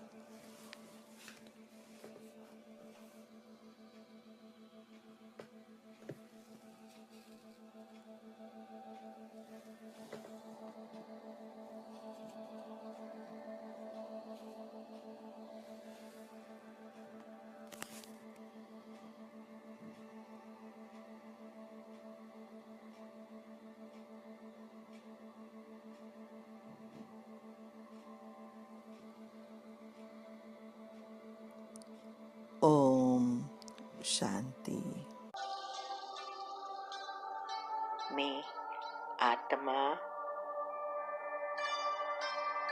ओम शांति। मैं आत्मा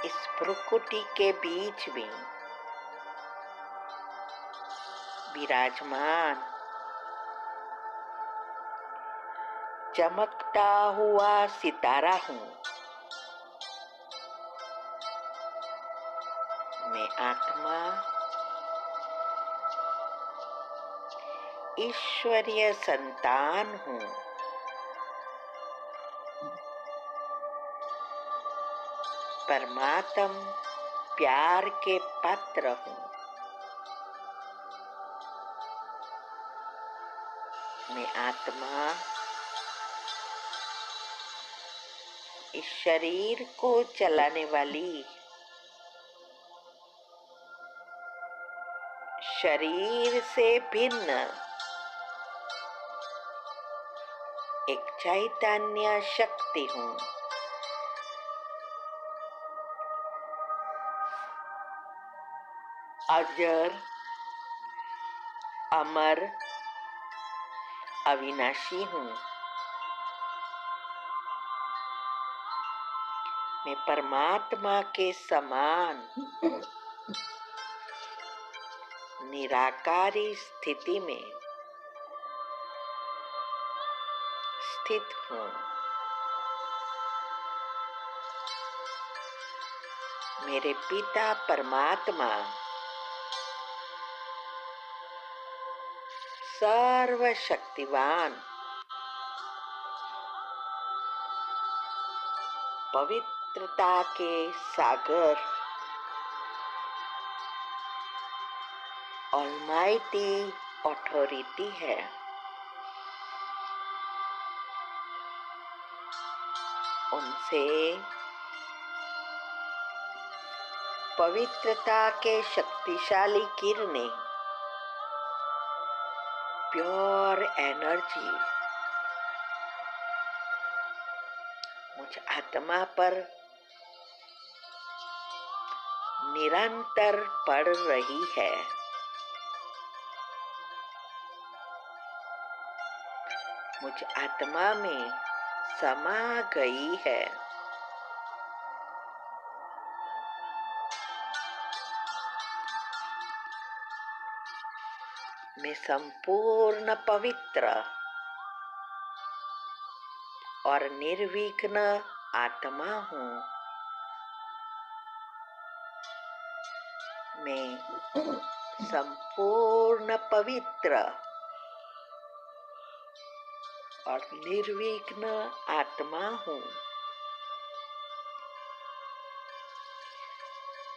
इस प्रकृति के बीच में विराजमान चमकता हुआ सितारा हूँ। मैं आत्मा ईश्वरीय संतान हूँ। परमात्मा प्यार के पात्र हूँ। मैं आत्मा इस शरीर को चलाने वाली, शरीर से भिन्न एक चैतन्य शक्ति हूँ। अजर, अमर, अविनाशी हूँ। मैं परमात्मा के समान निराकारी स्थिति में स्थित हूँ। मेरे पिता परमात्मा सर्वशक्तिवान, पवित्रता के सागर, ऑलमाइटी अथॉरिटी है। उनसे पवित्रता के शक्तिशाली किरणें, प्योर एनर्जी मुझ आत्मा पर निरंतर पड़ रही है। मुझ आत्मा में समा गई है। मैं संपूर्ण पवित्र और निर्विघ्न आत्मा हूँ। मैं संपूर्ण पवित्र और निर्विघ्न आत्मा हूँ।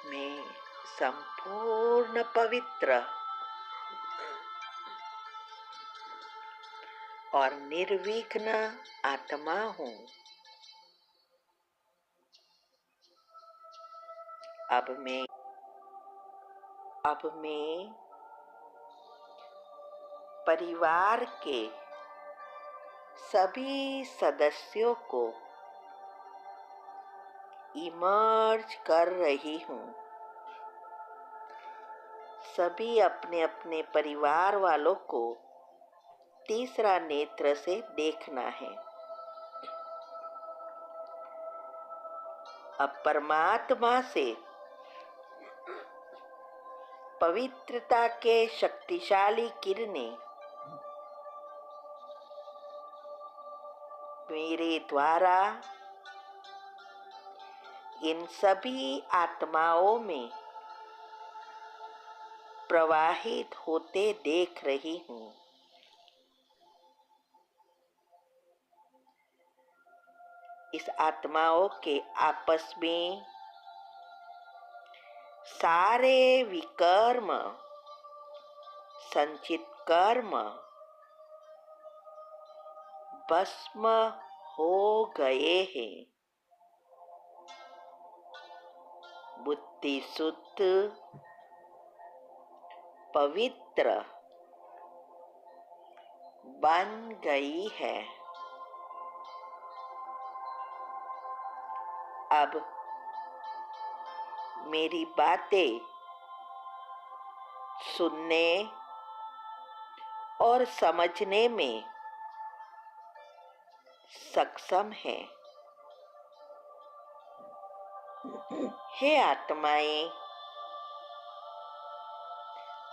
मैं संपूर्ण पवित्र और निर्विघ्न आत्मा हूँ। अब मैं परिवार के सभी सदस्यों को इमर्ज कर रही हूँ। सभी अपने अपने परिवार वालों को तीसरा नेत्र से देखना है। अब परमात्मा से पवित्रता के शक्तिशाली किरणें मेरे द्वारा इन सभी आत्माओं में प्रवाहित होते देख रही हूँ। इस आत्माओं के आपस में सारे विकर्म, संचित कर्म भस्म हो गए हैं। बुद्धि शुद्ध, पवित्र बन गई है। अब मेरी बातें सुनने और समझने में सक्षम है। हे आत्माएं,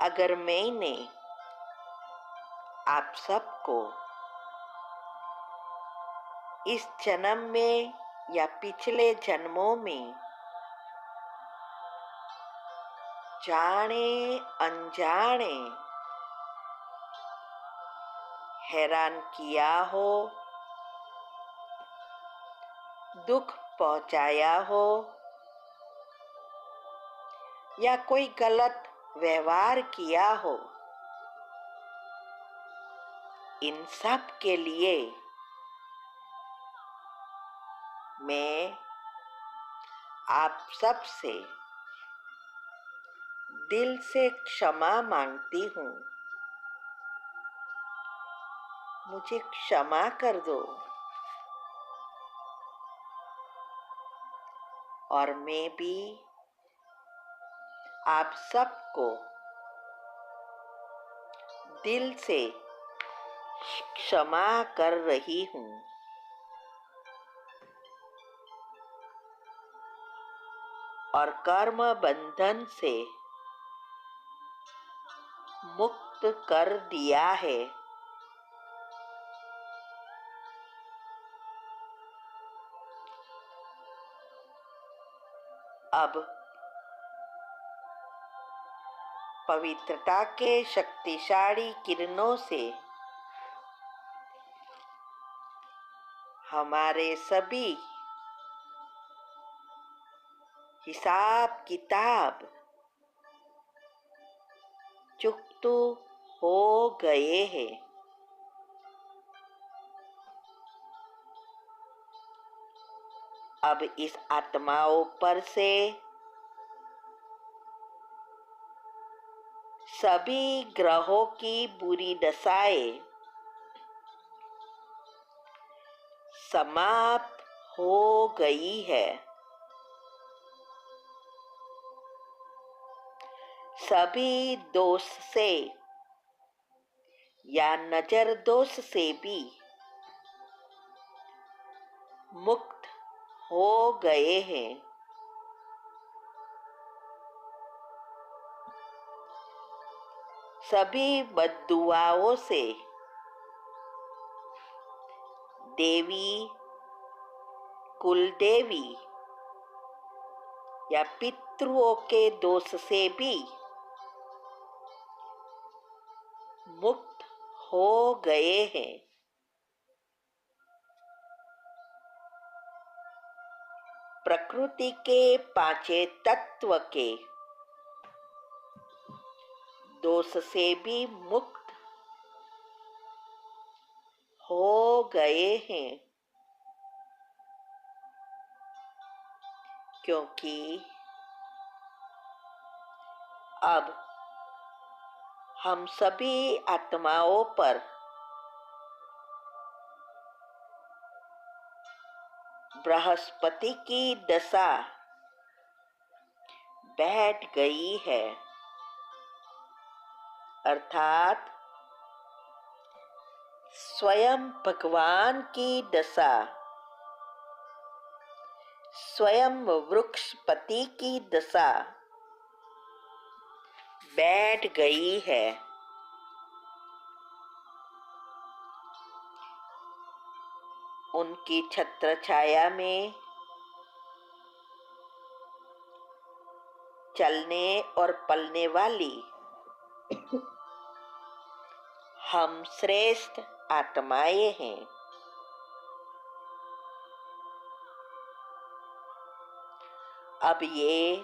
अगर मैंने आप सबको इस जन्म में या पिछले जन्मों में जाने अनजाने हैरान किया हो, दुख पहुंचाया हो या कोई गलत व्यवहार किया हो, इन सब के लिए मैं आप सब से दिल से क्षमा मांगती हूँ। मुझे क्षमा कर दो और मैं भी आप सबको दिल से क्षमा कर रही हूँ। और कर्म बंधन से मुक्त कर दिया है। अब पवित्रता के शक्तिशाली किरणों से हमारे सभी हिसाब किताब चुकता हो गए हैं। अब इस आत्माओं पर से सभी ग्रहों की बुरी दशाएं समाप्त हो गई है। सभी दोष से या नजर दोष से भी मुक्त हो गए हैं। सभी बद्दुआओं से देवी, कुलदेवी या पितृओं के दोष से भी मुक्त हो गए हैं। प्रकृति के पांचों तत्व के दोष से भी मुक्त हो गए हैं, क्योंकि अब हम सभी आत्माओं पर बृहस्पति की दशा बैठ गई है, अर्थात स्वयं भगवान की दशा, स्वयं वृक्षपति की दशा बैठ गई है। उनकी छत्र छाया में चलने और पलने वाली हम श्रेष्ठ आत्माएं हैं। अब ये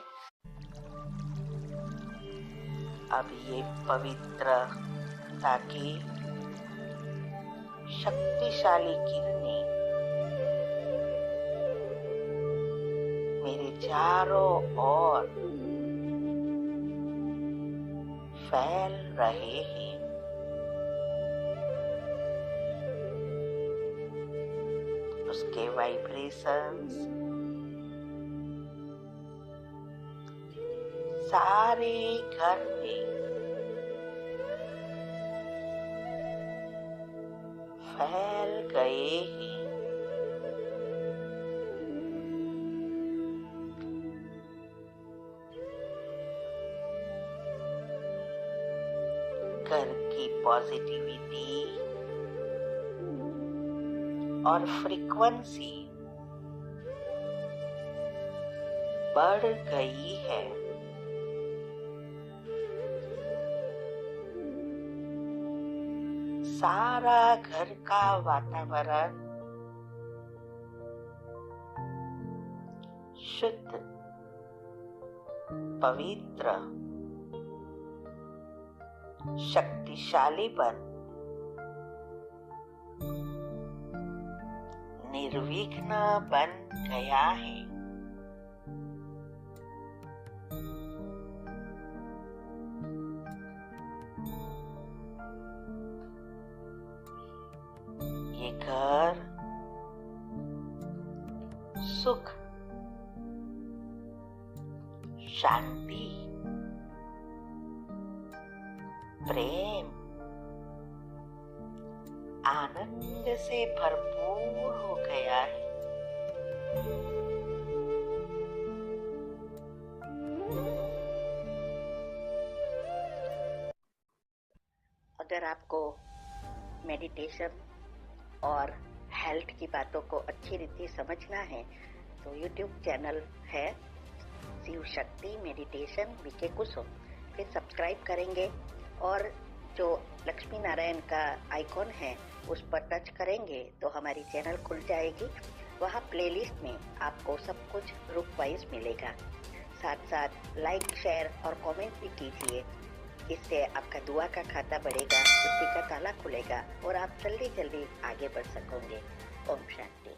पवित्रता की शक्तिशाली किरणें मेरे चारों ओर फैल रहे हैं। उसके वाइब्रेशंस सारे घर में फैल गए हैं। घर की पॉजिटिविटी और फ्रीक्वेंसी बढ़ गई है। सारा घर का वातावरण शुद्ध, पवित्र, शक्तिशाली बन निर्विघ्न बन गया है। ये घर सुख, शांति, प्रेम, आनंद से भरपूर हो गया है। अगर आपको मेडिटेशन और हेल्थ की बातों को अच्छी रीति समझना है तो YouTube चैनल है शिव शक्ति मेडिटेशन बीके कुसुम, फिर सब्सक्राइब करेंगे और जो लक्ष्मी नारायण का आइकॉन है उस पर टच करेंगे तो हमारी चैनल खुल जाएगी। वहाँ प्लेलिस्ट में आपको सब कुछ ग्रुप वाइज मिलेगा। साथ साथ लाइक, शेयर और कमेंट भी कीजिए। इससे आपका दुआ का खाता बढ़ेगा, बुद्धि का ताला खुलेगा और आप जल्दी जल्दी आगे बढ़ सकोगे। ओम शांति।